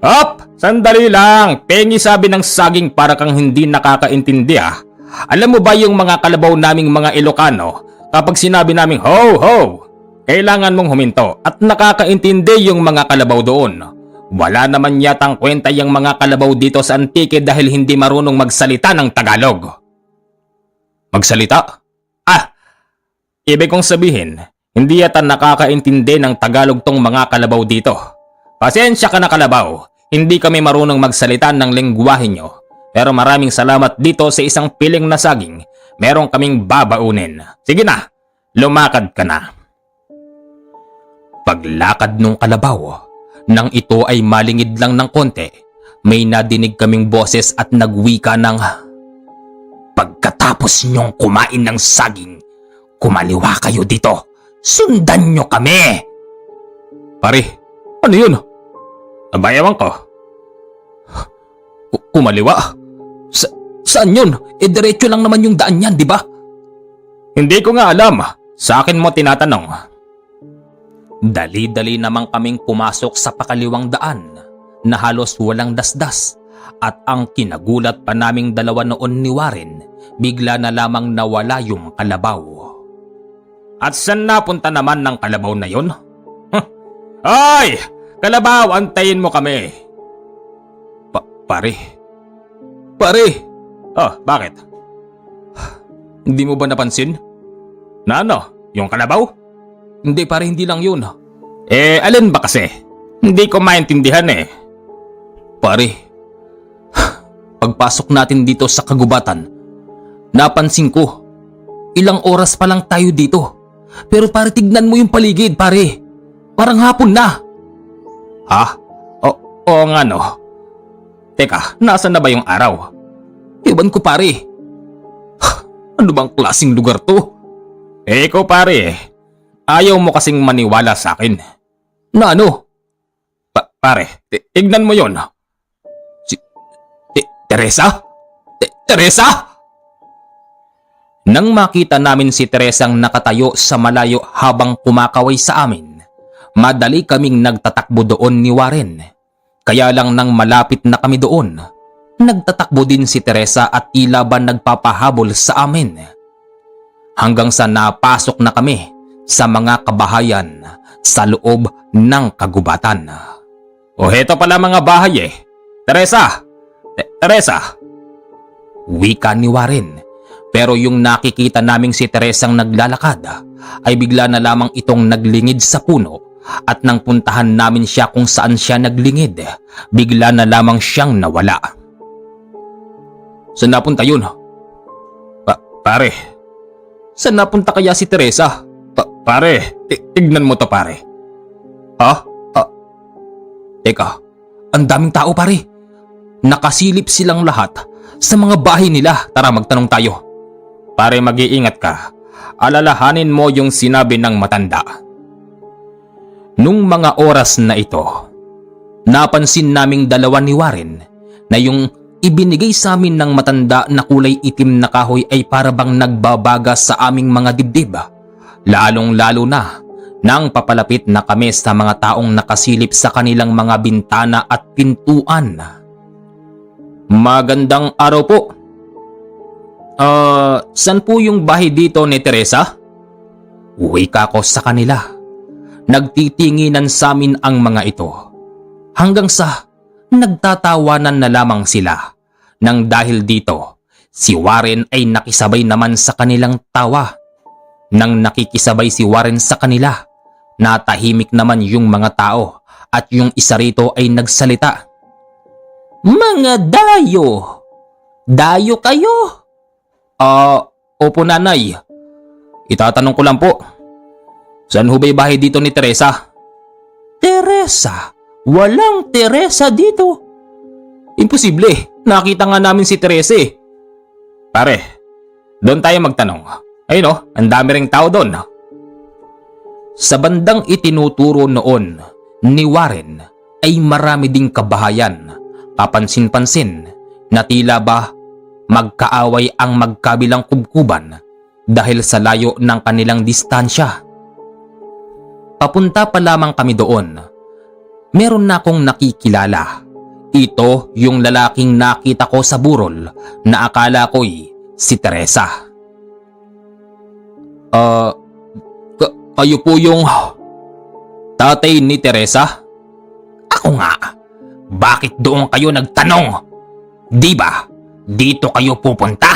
Hop, sandali lang. Pengi sabi ng saging para kang hindi nakakaintindi ah. Alam mo ba yung mga kalabaw naming mga Ilocano, kapag sinabi naming ho, ho, kailangan mong huminto at nakakaintindi yung mga kalabaw doon. Wala naman yatang kwenta yung mga kalabaw dito sa Antique dahil hindi marunong magsalita ng Tagalog. Magsalita? Ibig kong sabihin, hindi yata nakakaintindi ng Tagalog tong mga kalabaw dito. Pasensya ka na, kalabaw, hindi kami marunong magsalita ng lengguwahe nyo. Pero maraming salamat dito sa isang piling na saging. Meron kaming babaunin. Sige na, lumakad ka na. Paglakad nung kalabaw, nang ito ay malingid lang ng konti, may nadinig kaming boses at nagwika ng, "Pagkatapos nyong kumain ng saging, kumaliwa kayo dito. Sundan nyo kami." Pare, ano yun? Nabayawan ko. Kumaliwa? Saan yun? Diretso lang naman yung daan yan, di ba? Hindi ko nga alam. Sa akin mo tinatanong. Dali-dali namang kaming pumasok sa pakaliwang daan na halos walang dasdas. At ang kinagulat pa naming dalawa noon ni Warren, bigla na lamang nawala yung kalabaw. At saan napunta naman ng kalabaw na yun? Ay! Kalabaw, antayin mo kami. Pare. Oh, bakit? Hindi mo ba napansin? Na ano? Yung kalabaw? Hindi, pare, hindi lang yun. Alin ba kasi? Hindi ko maintindihan eh. Pare, pagpasok natin dito sa kagubatan, napansin ko, ilang oras pa lang tayo dito. Pero pare, tignan mo yung paligid, pare. Parang hapon na. Ha? Oo nga no. Teka, nasaan na ba yung araw? Ewan ko, pare. Ano bang klaseng lugar to? Ikaw, pare, ayaw mo kasing maniwala sa akin. Na ano? Pare, tignan mo yon. Teresa? Teresa? Nang makita namin si Teresang nakatayo sa malayo habang kumakaway sa amin, madali kaming nagtatakbo doon ni Warren. Kaya lang nang malapit na kami doon, nagtatakbo din si Teresa at tila ba nagpapahabol sa amin. Hanggang sa napasok na kami sa mga kabahayan sa loob ng kagubatan. O heto pala mga bahay eh. Teresa! Teresa! Wika ni Warren. Pero yung nakikita naming si Teresang naglalakad ay bigla na lamang itong naglingid sa puno at nang puntahan namin siya kung saan siya naglingid, bigla na lamang siyang nawala. Saan napunta yun? Pare, saan napunta kaya si Teresa? Pare, tignan mo to pare. Ha? Teka, ang daming tao pare. Nakasilip silang lahat sa mga bahay nila. Tara magtanong tayo. Pare, mag-iingat ka. Alalahanin mo yung sinabi ng matanda. Nung mga oras na ito, napansin naming dalawa ni Warren na yung ibinigay sa amin ng matanda na kulay itim na kahoy ay para bang nagbabaga sa aming mga dibdib. Lalong-lalo na nang papalapit na kami sa mga taong nakasilip sa kanilang mga bintana at pintuan. Magandang araw po. Saan po yung bahay dito ni Teresa? Wika ko sa kanila. Nagtitinginan sa amin ang mga ito. Hanggang sa nagtatawanan na lamang sila. Nang dahil dito, si Warren ay nakisabay naman sa kanilang tawa. Nang nakikisabay si Warren sa kanila, natahimik naman yung mga tao at yung isa rito ay nagsalita. Mga dayo! Dayo kayo! Opo nanay. Itatanong ko lang po. Saan ho ba yung bahay dito ni Teresa? Teresa? Walang Teresa dito. Imposible. Nakita nga namin si Teresa eh. Pare, doon tayo magtanong. Ayun oh, ang dami ring tao doon. Sa bandang itinuturo noon ni Warren ay marami ding kabahayan. Kapansin-pansin na tila ba magkaaway ang magkabilang kubkuban dahil sa layo ng kanilang distansya. Papunta pa lamang kami doon. Meron na akong nakikilala. Ito yung lalaking nakita ko sa burol na akala ko'y si Teresa. Kayo po yung tatay ni Teresa? Ako nga. Bakit doon kayo nagtanong? Di ba? Dito kayo pupunta?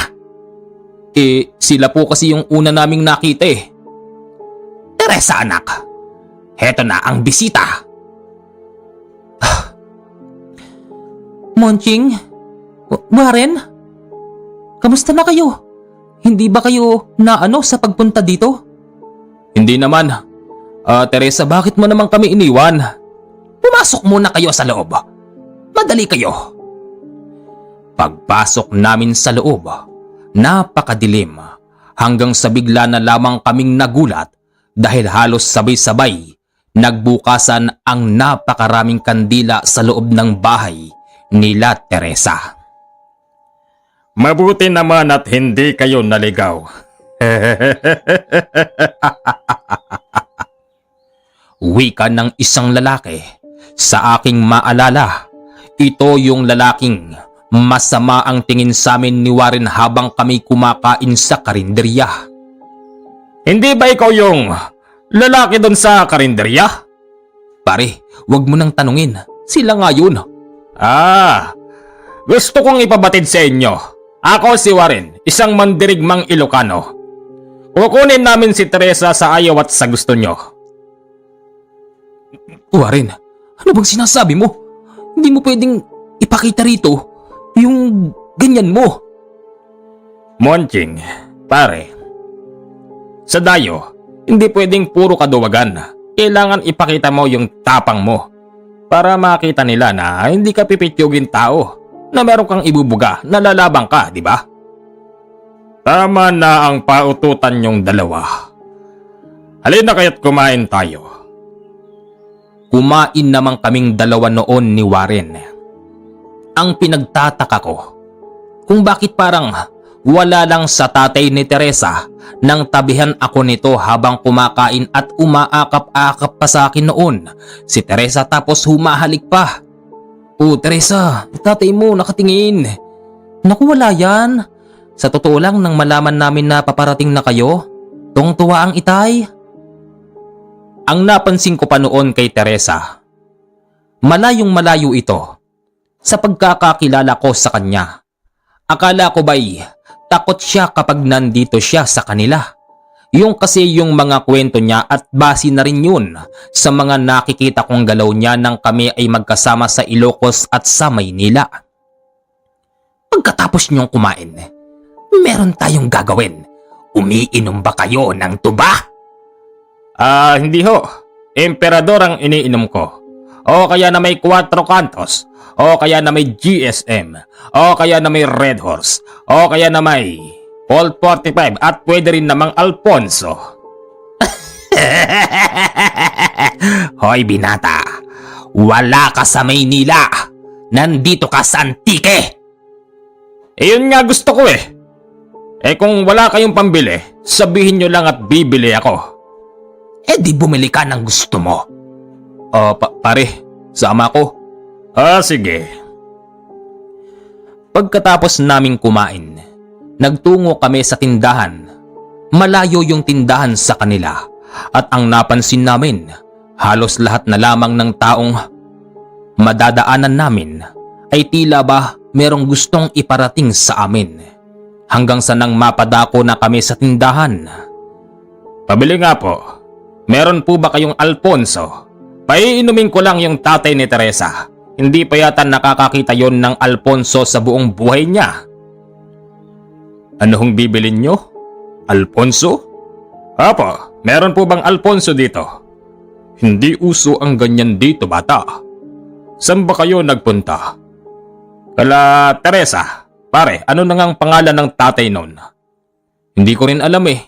Sila po kasi yung una naming nakita eh. Teresa anak, heto na ang bisita. Monching? Warren? Kamusta na kayo? Hindi ba kayo naano sa pagpunta dito? Hindi naman. Teresa, bakit mo naman kami iniwan? Pumasok muna kayo sa loob. Madali kayo. Pagpasok namin sa loob, napakadilim hanggang sa bigla na lamang kaming nagulat dahil halos sabay-sabay nagbukasan ang napakaraming kandila sa loob ng bahay nila Teresa. Mabuti naman at hindi kayo naligaw. Wika ng isang lalaki. Sa aking maalala, ito yung lalaking masama ang tingin sa amin ni Warren habang kami kumakain sa karinderya. Hindi ba ikaw yung lalaki doon sa karinderya? Pare, wag mo nang tanungin. Sila nga yun. Gusto kong ipabatid sa inyo. Ako si Warren, isang mandirigmang Ilocano. Kukunin namin si Teresa sa ayaw at sa gusto nyo. Warren, ano bang sinasabi mo? Hindi mo pwedeng ipakita rito yung ganyan mo. Monching, pare. Sa dayo, hindi pwedeng puro kaduwagan. Kailangan ipakita mo yung tapang mo para makita nila na hindi ka pipityugin tao, na meron kang ibubuga, na lalabang ka, di ba? Tama na ang paututan yung dalawa. Halina kaya't kumain tayo. Kumain naman kaming dalawa noon ni Warren. Ang pinagtataka ko kung bakit parang Wala lang sa tatay ni Teresa nang tabihan ako nito habang kumakain at umaakap-akap pa sa akin noon. Si Teresa tapos humahalik pa. "Oh Teresa, tatay mo nakatingin." "Naku, wala yan. Sa totoo lang nang malaman namin na paparating na kayo, tuwang-tuwa ang itay." Ang napansin ko pa noon kay Teresa, malayong malayo ito sa pagkakakilala ko sa kanya. Akala ko ba'y takot siya kapag nandito siya sa kanila. Yung kasi yung mga kwento niya at base na rin yun sa mga nakikita kong galaw niya nang kami ay magkasama sa Ilocos at sa Maynila. Pagkatapos niyong kumain, meron tayong gagawin. Umiinom ba kayo ng tuba? Hindi ho. Emperador ang iniinom ko. O kaya na may 4 kantos. O kaya na may GSM. O kaya na may Red Horse. O kaya na may Colt 45 at pwede rin namang Alfonso. Hoy binata, wala ka sa Maynila. Nandito ka sa Antique. Yun nga gusto ko eh. Kung wala kayong pambili, sabihin nyo lang at bibili ako. Di bumili ka ng gusto mo. Pare, sama ko. Sige. Pagkatapos naming kumain, nagtungo kami sa tindahan. Malayo yung tindahan sa kanila at ang napansin namin, halos lahat na lamang ng taong madadaanan namin ay tila ba merong gustong iparating sa amin. Hanggang sa nang mapadako na kami sa tindahan. Pabili nga po. Meron po ba kayong Alfonso? Paiinumin ko lang yung tatay ni Teresa. Hindi pa yata nakakakita yon ng Alfonso sa buong buhay niya. Ano hong bibilin nyo? Alfonso? Apo, meron po bang Alfonso dito? Hindi uso ang ganyan dito, bata. Saan ba kayo nagpunta? Kala Teresa. Pare, ano na ngang pangalan ng tatay nun? Hindi ko rin alam eh.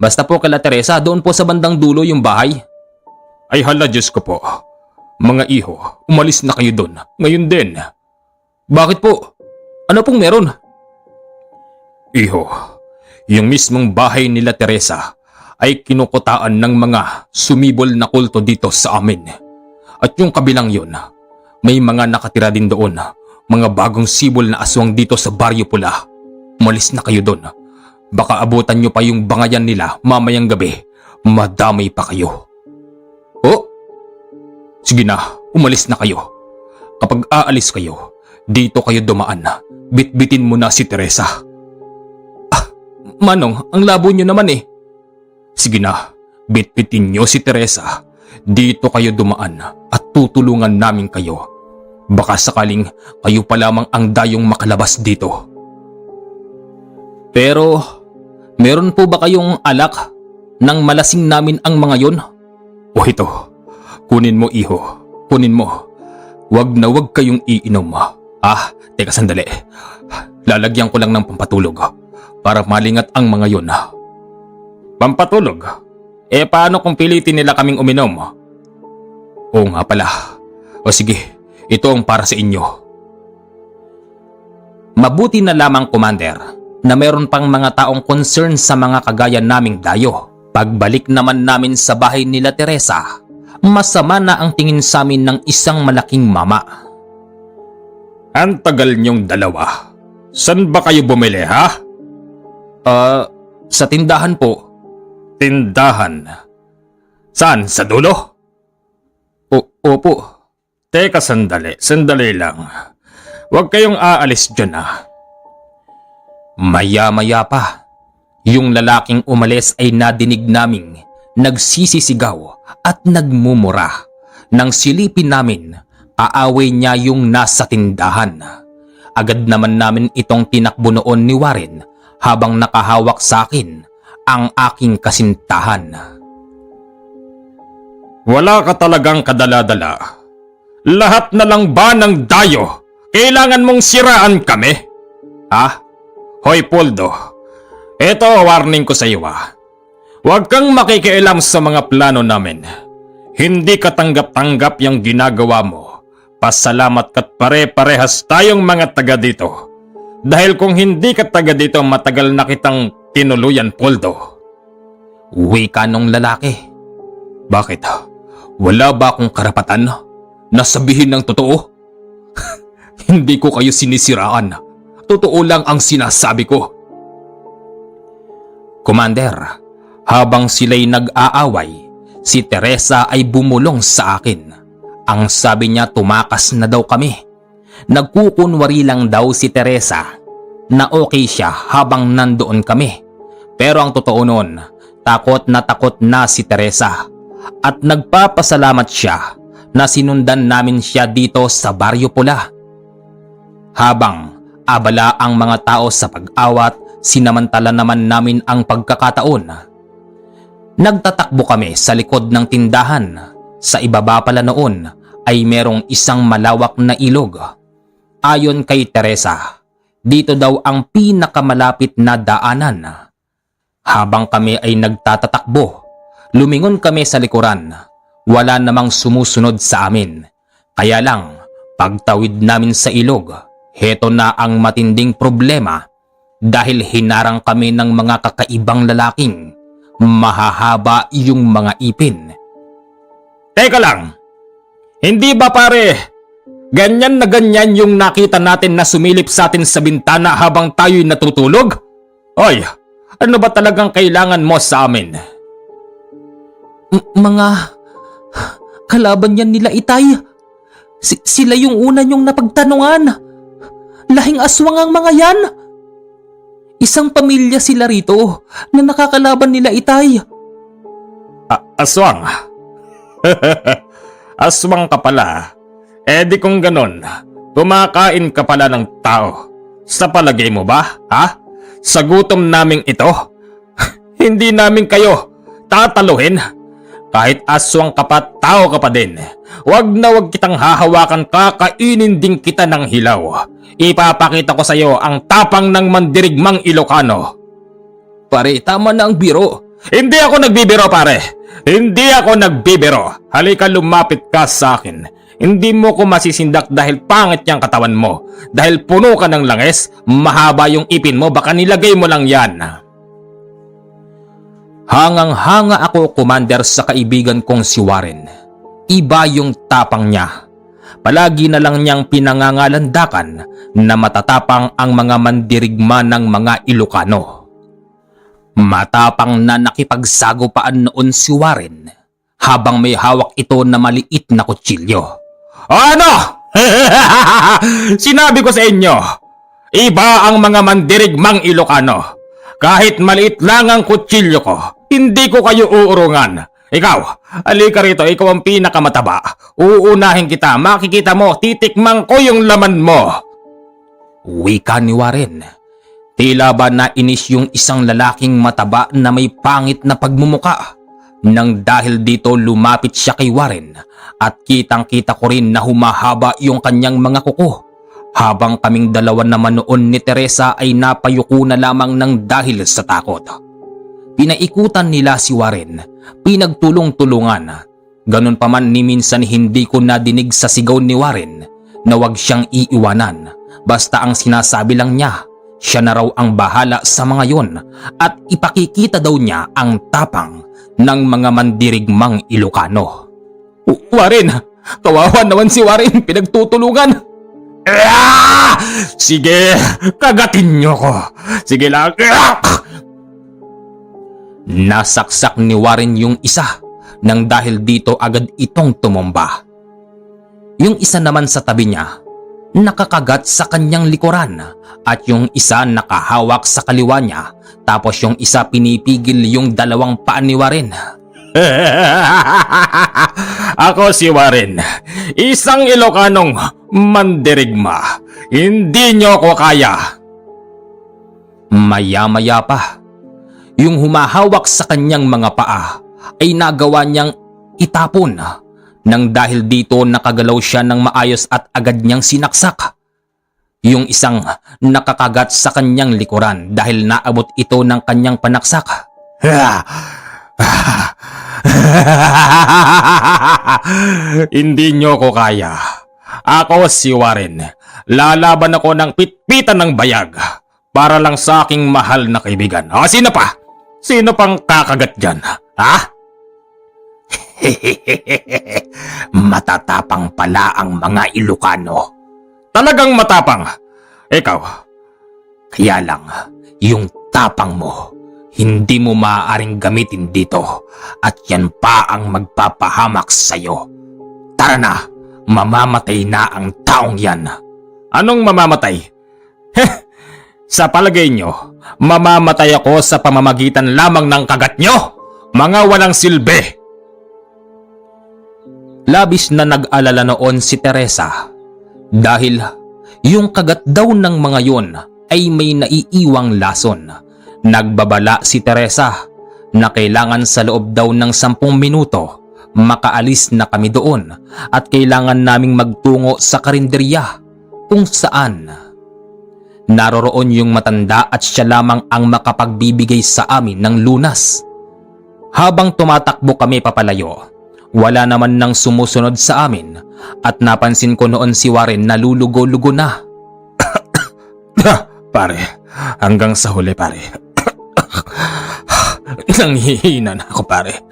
Basta po kala Teresa, doon po sa bandang dulo yung bahay. Ay hala, Diyos ko po. Mga iho, umalis na kayo doon. Ngayon din. Bakit po? Ano pong meron? Iho, yung mismong bahay nila Teresa ay kinukutaan ng mga sumibol na kulto dito sa amin. At yung kabilang yun, may mga nakatira din doon. Mga bagong sibol na aswang dito sa Baryo Pula. Umalis na kayo doon. Baka abutan nyo pa yung bangayan nila mamayang gabi. Madamay pa kayo. Oh? Sige na, umalis na kayo. Kapag aalis kayo, dito kayo dumaan. Bitbitin mo na si Teresa. Manong, ang labo nyo naman eh. Sige na, bitbitin nyo si Teresa. Dito kayo dumaan at tutulungan namin kayo. Baka sakaling kayo pa lamang ang dayong makalabas dito. Pero, meron po ba kayong alak nang malasing namin ang mga yon? O ito, kunin mo iho, kunin mo. Wag na wag kayong iinom. Teka sandali. Lalagyan ko lang ng pampatulog para malingat ang mga yon. Pampatulog? Paano kung pilitin nila kaming uminom? Oo nga pala. O sige. Ito ang para sa inyo. Mabuti na lamang, Commander, na meron pang mga taong concern sa mga kagaya naming dayo. Pagbalik naman namin sa bahay nila Teresa, masama na ang tingin sa amin ng isang malaking mama. Ang tagal niyong dalawa. San ba kayo bumili, ha? Sa tindahan po. Tindahan? Saan? Sa dulo? Opo. Teka sandali lang. Huwag kayong aalis dyan Maya-maya pa, yung lalaking umalis ay nadinig naming nagsisisigaw at nagmumura. Nang silipin namin, aaway niya yung nasa tindahan. Agad naman namin itong tinakbo noon ni Warren habang nakahawak sa akin ang aking kasintahan. Wala ka talagang kadala-dala. Lahat na lang ba ng dayo? Kailangan mong siraan kami? Hoy Poldo, eto warning ko sa iyo Huwag kang makikialam sa mga plano namin. Hindi katanggap-tanggap yung ginagawa mo. Pasalamat ka't pare-parehas tayong mga taga dito. Dahil kung hindi ka taga dito, matagal na kitang tinuluyan, Poldo. Wika nung lalaki. Bakit? Wala ba akong karapatan na sabihin ng totoo? Hindi ko kayo sinisiraan. Totoo lang ang sinasabi ko. Commander, habang sila'y nag-aaway, si Teresa ay bumulong sa akin. Ang sabi niya tumakas na daw kami. Nagkukunwari lang daw si Teresa na okay siya habang nandoon kami. Pero ang totoo nun, takot na si Teresa at nagpapasalamat siya na sinundan namin siya dito sa Baryo Pula. Habang abala ang mga tao sa pag-awat, sinamantala naman namin ang pagkakataon. Nagtatakbo kami sa likod ng tindahan. Sa ibaba pala noon ay merong isang malawak na ilog. Ayon kay Teresa, dito daw ang pinakamalapit na daanan. Habang kami ay nagtatatakbo, lumingon kami sa likuran. Wala namang sumusunod sa amin. Kaya lang, pagtawid namin sa ilog, heto na ang matinding problema dahil hinarang kami ng mga kakaibang lalaking mahahaba yung mga ipin. Teka lang, hindi ba pare, ganyan na ganyan yung nakita natin na sumilip sa atin sa bintana habang tayo'y natutulog? Oy, ano ba talagang kailangan mo sa amin? Mga kalaban yan nila, Itay. Sila yung una niyong napagtanungan. Lahing aswang ang mga yan. Isang pamilya sila rito na nakakalaban nila, Itay. Aswang? Aswang ka pala. Eh di kung ganon, kumakain ka pala ng tao. Sa palagay mo ba, ha? Sa gutom naming ito, hindi namin kayo tataluhin. Kahit aswang ka pa, tao ka pa din. Wag na wag kitang hahawakan, kakainin din kita ng hilaw. Ipapakita ko sa iyo ang tapang ng mandirigmang Ilocano. Pare, tama na ang biro. Hindi ako nagbibiro, pare. Hindi ako nagbibiro. Halika, lumapit ka sa akin. Hindi mo ko masisindak dahil pangit yung katawan mo. Dahil puno ka ng langis, mahaba yung ipin mo, baka nilagay mo lang yan. Hangang-hanga ako, Commander, sa kaibigan kong si Warren. Iba yung tapang niya. Palagi na lang niyang pinangangalandakan na matatapang ang mga mandirigma ng mga Ilocano. Matapang na nakipagsagupaan noon si Warren habang may hawak ito na maliit na kutsilyo. Ano? Sinabi ko sa inyo, iba ang mga mandirigmang Ilocano. Kahit maliit lang ang kutsilyo ko, hindi ko kayo uurungan. Ikaw, alika rito, ikaw ang pinakamataba. Uunahin kita, makikita mo, titikmang ko yung laman mo. Wika ni Warren. Tila ba nainis yung isang lalaking mataba na may pangit na pagmumuka. Nang dahil dito lumapit siya kay Warren at kitang-kita ko rin na humahaba yung kanyang mga kuko. Habang kaming dalawa naman noon ni Teresa ay napayuko na lamang ng dahil sa takot. Pinaikutan nila si Warren, pinagtulong-tulungan. Ganun pa man ni minsan hindi ko nadinig sa sigaw ni Warren na wag siyang iiwanan. Basta ang sinasabi lang niya, siya na raw ang bahala sa mga yon at ipakikita daw niya ang tapang ng mga mandirigmang Ilocano. Warren, kawawa naman si Warren, pinagtutulungan. Sige, kagatin niyo ko. Sige lang. Nasaksak ni Warren yung isa nang dahil dito agad itong tumumba. Yung isa naman sa tabi niya, nakakagat sa kanyang likuran at yung isa nakahawak sa kaliwa niya tapos yung isa pinipigil yung dalawang paa ni Warren. Ako si Warren, isang Ilocanong mandirigma. Hindi niyo ko kaya. Maya-maya pa, yung humahawak sa kanyang mga paa ay nagawa niyang itapon. Nang dahil dito nakagalaw siya ng maayos at agad niyang sinaksak. Yung isang nakakagat sa kanyang likuran dahil naabot ito ng kanyang panaksak. Hindi nyo ko kaya. Ako si Warren. Lalaban ako ng pitpitan ng bayag para lang sa aking mahal na kaibigan. O, sino pa? Sino pang kakagat dyan? Ha? Matatapang pala ang mga Ilocano. Talagang matapang. Ikaw, Kaya lang, yung tapang mo, hindi mo maaaring gamitin dito at yan pa ang magpapahamak sa'yo. Tara na, mamamatay na ang taong yan. anong mamamatay? Sa palagay nyo, mamamatay ako sa pamamagitan lamang ng kagat nyo? Mga walang silbi! Labis na nag-alala noon si Teresa dahil yung kagat daw ng mga yun ay may naiiwang lason. Nagbabala si Teresa na kailangan sa loob daw ng 10 minuto makaalis na kami doon at kailangan naming magtungo sa karinderya kung saan naroroon yung matanda at siya lamang ang makapagbibigay sa amin ng lunas. Habang tumatakbo kami papalayo, wala naman nang sumusunod sa amin at napansin ko noon si Warren na lulugo-lugo na. Pare, hanggang sa huli pare. Nanghihina na ako pare.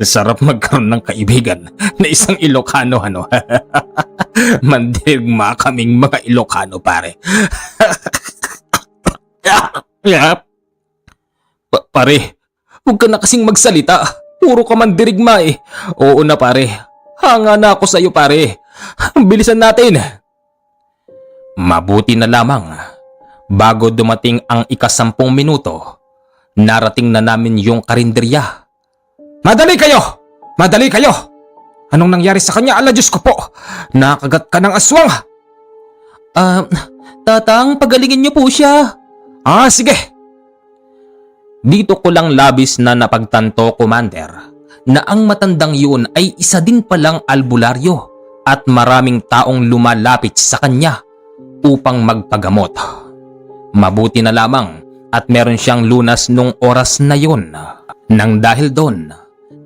Sarap magkaroon ng kaibigan na isang Ilocano ano. Mandirigma kaming mga Ilocano pare. Pare, huwag ka na kasing magsalita. Puro ka mandirigma eh. Oo na pare, hanga na ako sa'yo pare. Bilisan natin. Mabuti na lamang, bago dumating ang ika-10 minuto, narating na namin yung karinderya. Madali kayo! Madali kayo! Anong nangyari sa kanya? Ala Diyos ko po! Nakagat ka ng aswang! Tatang, pagalingin niyo po siya. Sige! Dito ko lang labis na napagtanto, Commander, na ang matandang yun ay isa din palang albularyo at maraming taong lumalapit sa kanya upang magpagamot. Mabuti na lamang at meron siyang lunas nung oras na yun. Nang dahil doon,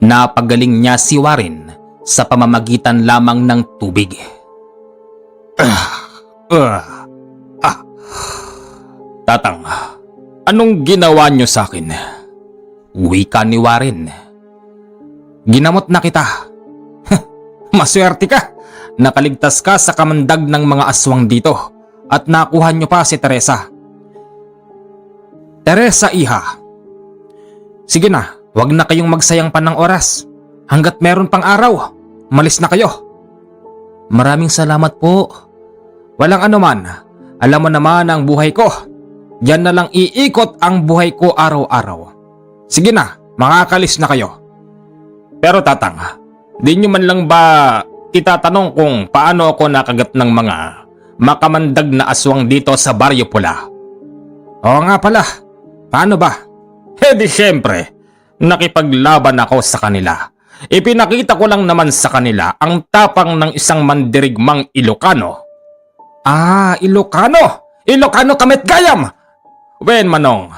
napagaling niya si Warren sa pamamagitan lamang ng tubig. Tatang, anong ginawa niyo sa akin? Wika ni Warren. Ginamot na kita. Maswerte ka! Nakaligtas ka sa kamandag ng mga aswang dito at nakuha niyo pa si Teresa. Teresa, iha. Sige na, wag na kayong magsayang pa ng oras. Hanggat meron pang araw, malis na kayo. Maraming salamat po. Walang anuman. Alam mo naman ang buhay ko. Diyan na lang iikot ang buhay ko araw-araw. Sige na, makakalis na kayo. Pero tatang, di nyo man lang ba itatanong kung paano ako nakagat ng mga makamandag na aswang dito sa Baryo Pula? Oo nga pala, paano ba? Di syempre, nakipaglaban ako sa kanila. Ipinakita ko lang naman sa kanila ang tapang ng isang mandirigmang Ilocano. Ilocano! Ilocano kamit gayam! Wen manong.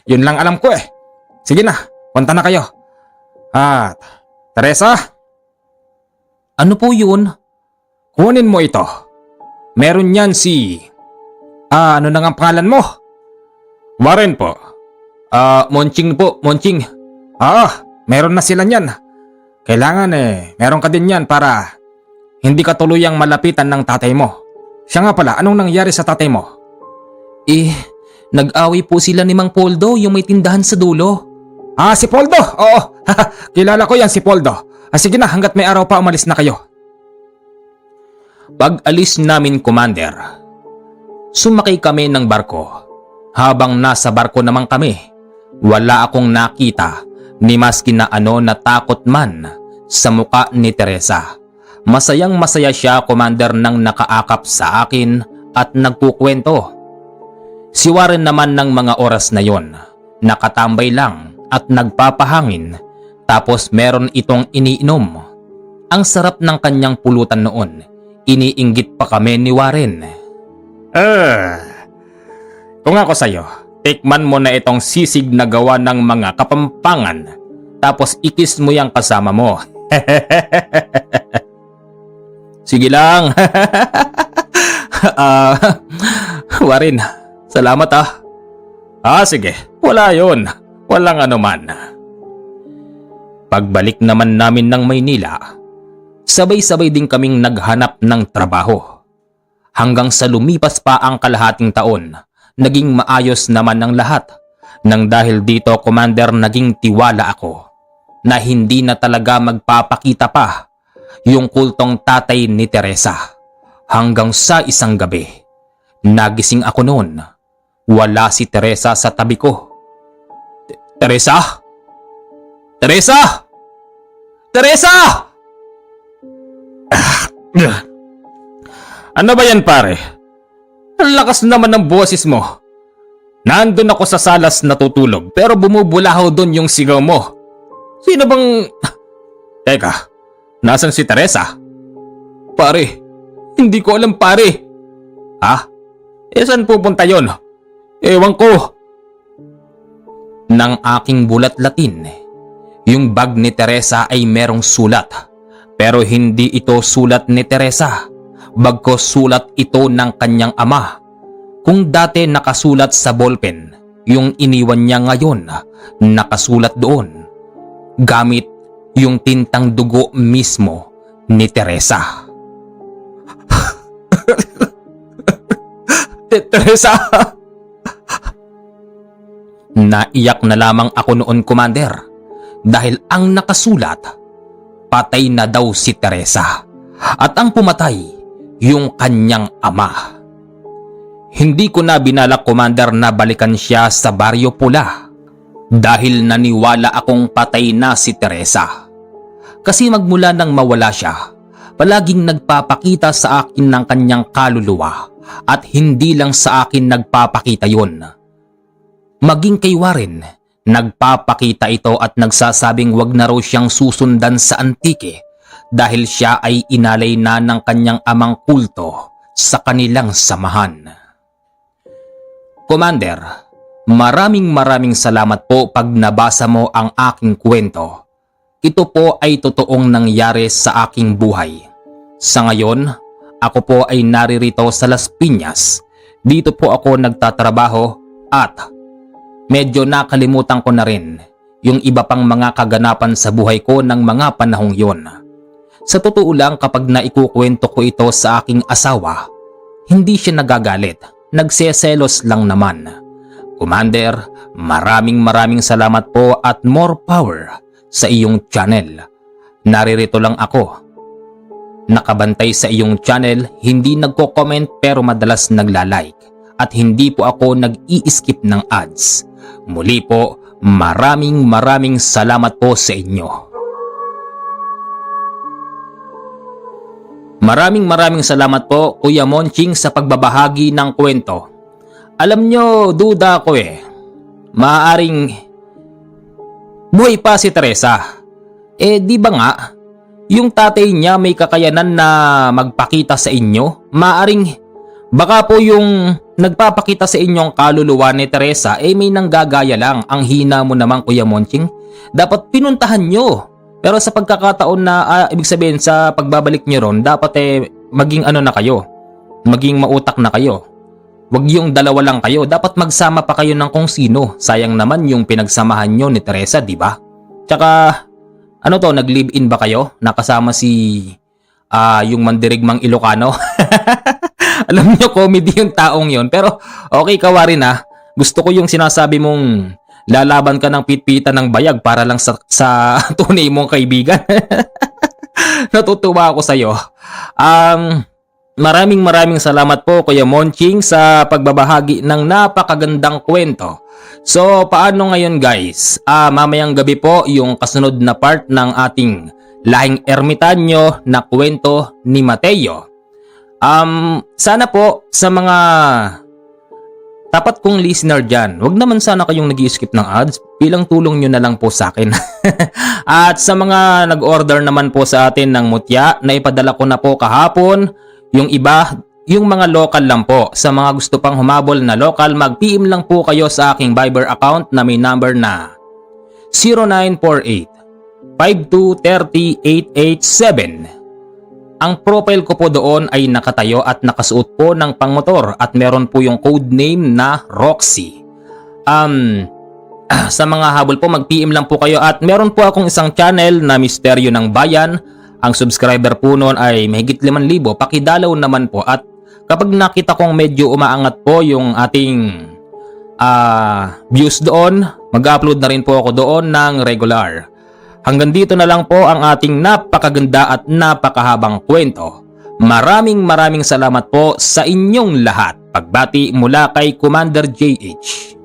Yun lang alam ko eh. Sige na, punta na kayo. Teresa? Ano po yun? Kunin mo ito. Meron yan si... ano na nga ang pangalan mo? Warren po. Monching po, Monching. Meron na sila niyan. Kailangan meron ka din yan para hindi ka tuluyang malapitan ng tatay mo. Siya nga pala, anong nangyari sa tatay mo? Nag-away po sila ni Mang Poldo, yung may tindahan sa dulo. Si Poldo! Oo, kilala ko yan si Poldo. Sige na, hanggat may araw pa umalis na kayo. Pag-alis namin, Commander, sumakay kami ng barko. Habang nasa barko naman kami, wala akong nakita ni maski na natakot man sa muka ni Teresa. Masayang masaya siya, Commander, nang nakaakap sa akin at nagkukwento. Si Warren naman ng mga oras na yon, nakatambay lang at nagpapahangin tapos meron itong iniinom. Ang sarap ng kanyang pulutan noon, iniinggit pa kami ni Warren. Kung ako sa'yo, tikman mo na itong sisig na gawa ng mga Kapampangan tapos ikis mo yung kasama mo. Sige lang. Warin, salamat ah. Sige, wala yon. Walang anuman. Pagbalik naman namin ng Maynila, sabay-sabay din kaming naghanap ng trabaho. Hanggang sa lumipas pa ang kalahating taon, naging maayos naman ang lahat. Nang dahil dito, Commander, naging tiwala ako na hindi na talaga magpapakita pa yung kultong tatay ni Teresa. Hanggang sa isang gabi, nagising ako noon. Wala si Teresa sa tabi ko. Teresa? Teresa! Teresa! Ano ba yan, pare? Ang lakas naman ng boses mo. Nandun ako sa salas natutulog pero bumubulahaw doon yung sigaw mo. Sino bang... Teka, nasan si Teresa? Pare, hindi ko alam, pare. Ha? Saan pupunta yon? Ewan ko. Nang aking bulat-latin, yung bag ni Teresa ay merong sulat. Pero hindi ito sulat ni Teresa. Bagkus sulat ito ng kanyang ama. Kung dati nakasulat sa ballpen, yung iniwan niya ngayon nakasulat doon. Gamit yung tintang dugo mismo ni Teresa. Teresa! Naiyak na lamang ako noon, Commander, dahil ang nakasulat, patay na daw si Teresa at ang pumatay, yung kanyang ama. Hindi ko na binalak, Commander, na balikan siya sa Baryo Pula dahil naniwala akong patay na si Teresa. Kasi magmula nang mawala siya, palaging nagpapakita sa akin ng kanyang kaluluwa at hindi lang sa akin nagpapakita yon. Maging kay Warren, nagpapakita ito at nagsasabing wag na raw siyang susundan sa Antique dahil siya ay inalay na ng kanyang amang kulto sa kanilang samahan. Commander, maraming salamat po pag nabasa mo ang aking kwento. Ito po ay totoong nangyari sa aking buhay. Sa ngayon, ako po ay naririto sa Las Piñas. Dito po ako nagtatrabaho at medyo nakalimutan ko na rin yung iba pang mga kaganapan sa buhay ko ng mga panahong yon. Sa totoo lang, kapag naikukwento ko ito sa aking asawa, hindi siya nagagalit, nagseselos lang naman. Commander, maraming salamat po at more power sa iyong channel. Naririto lang ako, nakabantay sa iyong channel, hindi nagko-comment pero madalas nagla-like at hindi po ako nag-i-skip ng ads. Muli po, maraming salamat po sa inyo. Maraming salamat po, Kuya Monching, sa pagbabahagi ng kwento. Alam nyo, duda ko Maaaring buhay pa si Teresa. Di ba nga, yung tatay niya may kakayanan na magpakita sa inyo? Maaaring baka po yung nagpapakita sa inyong kaluluwa ni Teresa may nanggagaya lang. Ang hina mo naman, Kuya Monching. Dapat pinuntahan nyo. Pero sa pagkakataon na ibig sabihin sa pagbabalik nyo ron, dapat maging ano na kayo, maging mautak na kayo. Wag yung dalawa lang kayo, dapat magsama pa kayo ng kung sino. Sayang naman yung pinagsamahan nyo ni Teresa, di ba? Tsaka ano to, nag-live-in ba kayo? Nakasama si yung mandirigmang Ilocano? Alam nyo, comedy yung taong yon. Pero okay ka, Warren, gusto ko yung sinasabi mong lalaban ka ng pitpitan ng bayag para lang sa tunay mong kaibigan. Natutuwa ako sa'yo. Maraming salamat po, Kuya Monching, sa pagbabahagi ng napakagandang kwento. So, paano ngayon, guys? Mamayang gabi po yung kasunod na part ng ating Lahing Ermitanyo na kwento ni Mateo. Sana po sa mga tapat kong listener dyan, wag naman sana kayong nag-i-skip ng ads, bilang tulong nyo na lang po sa akin. At sa mga nag-order naman po sa atin ng mutya, na ipadala ko na po kahapon, yung iba, yung mga local lang po. Sa mga gusto pang humabol na local, mag-PM lang po kayo sa aking Viber account na may number na 0948 5230887. Ang profile ko po doon ay nakatayo at nakasuot po ng pangmotor at meron po yung code name na Roxy. Sa mga habol po mag-PM lang po kayo at meron po akong isang channel na Misteryo ng Bayan. Ang subscriber po noon ay mahigit 5,000. Pakidalaw naman po at kapag nakita kong medyo umaangat po yung ating views doon, mag-upload na rin po ako doon ng regular. Hanggang dito na lang po ang ating napakaganda at napakahabang kwento. Maraming salamat po sa inyong lahat. Pagbati mula kay Commander JH.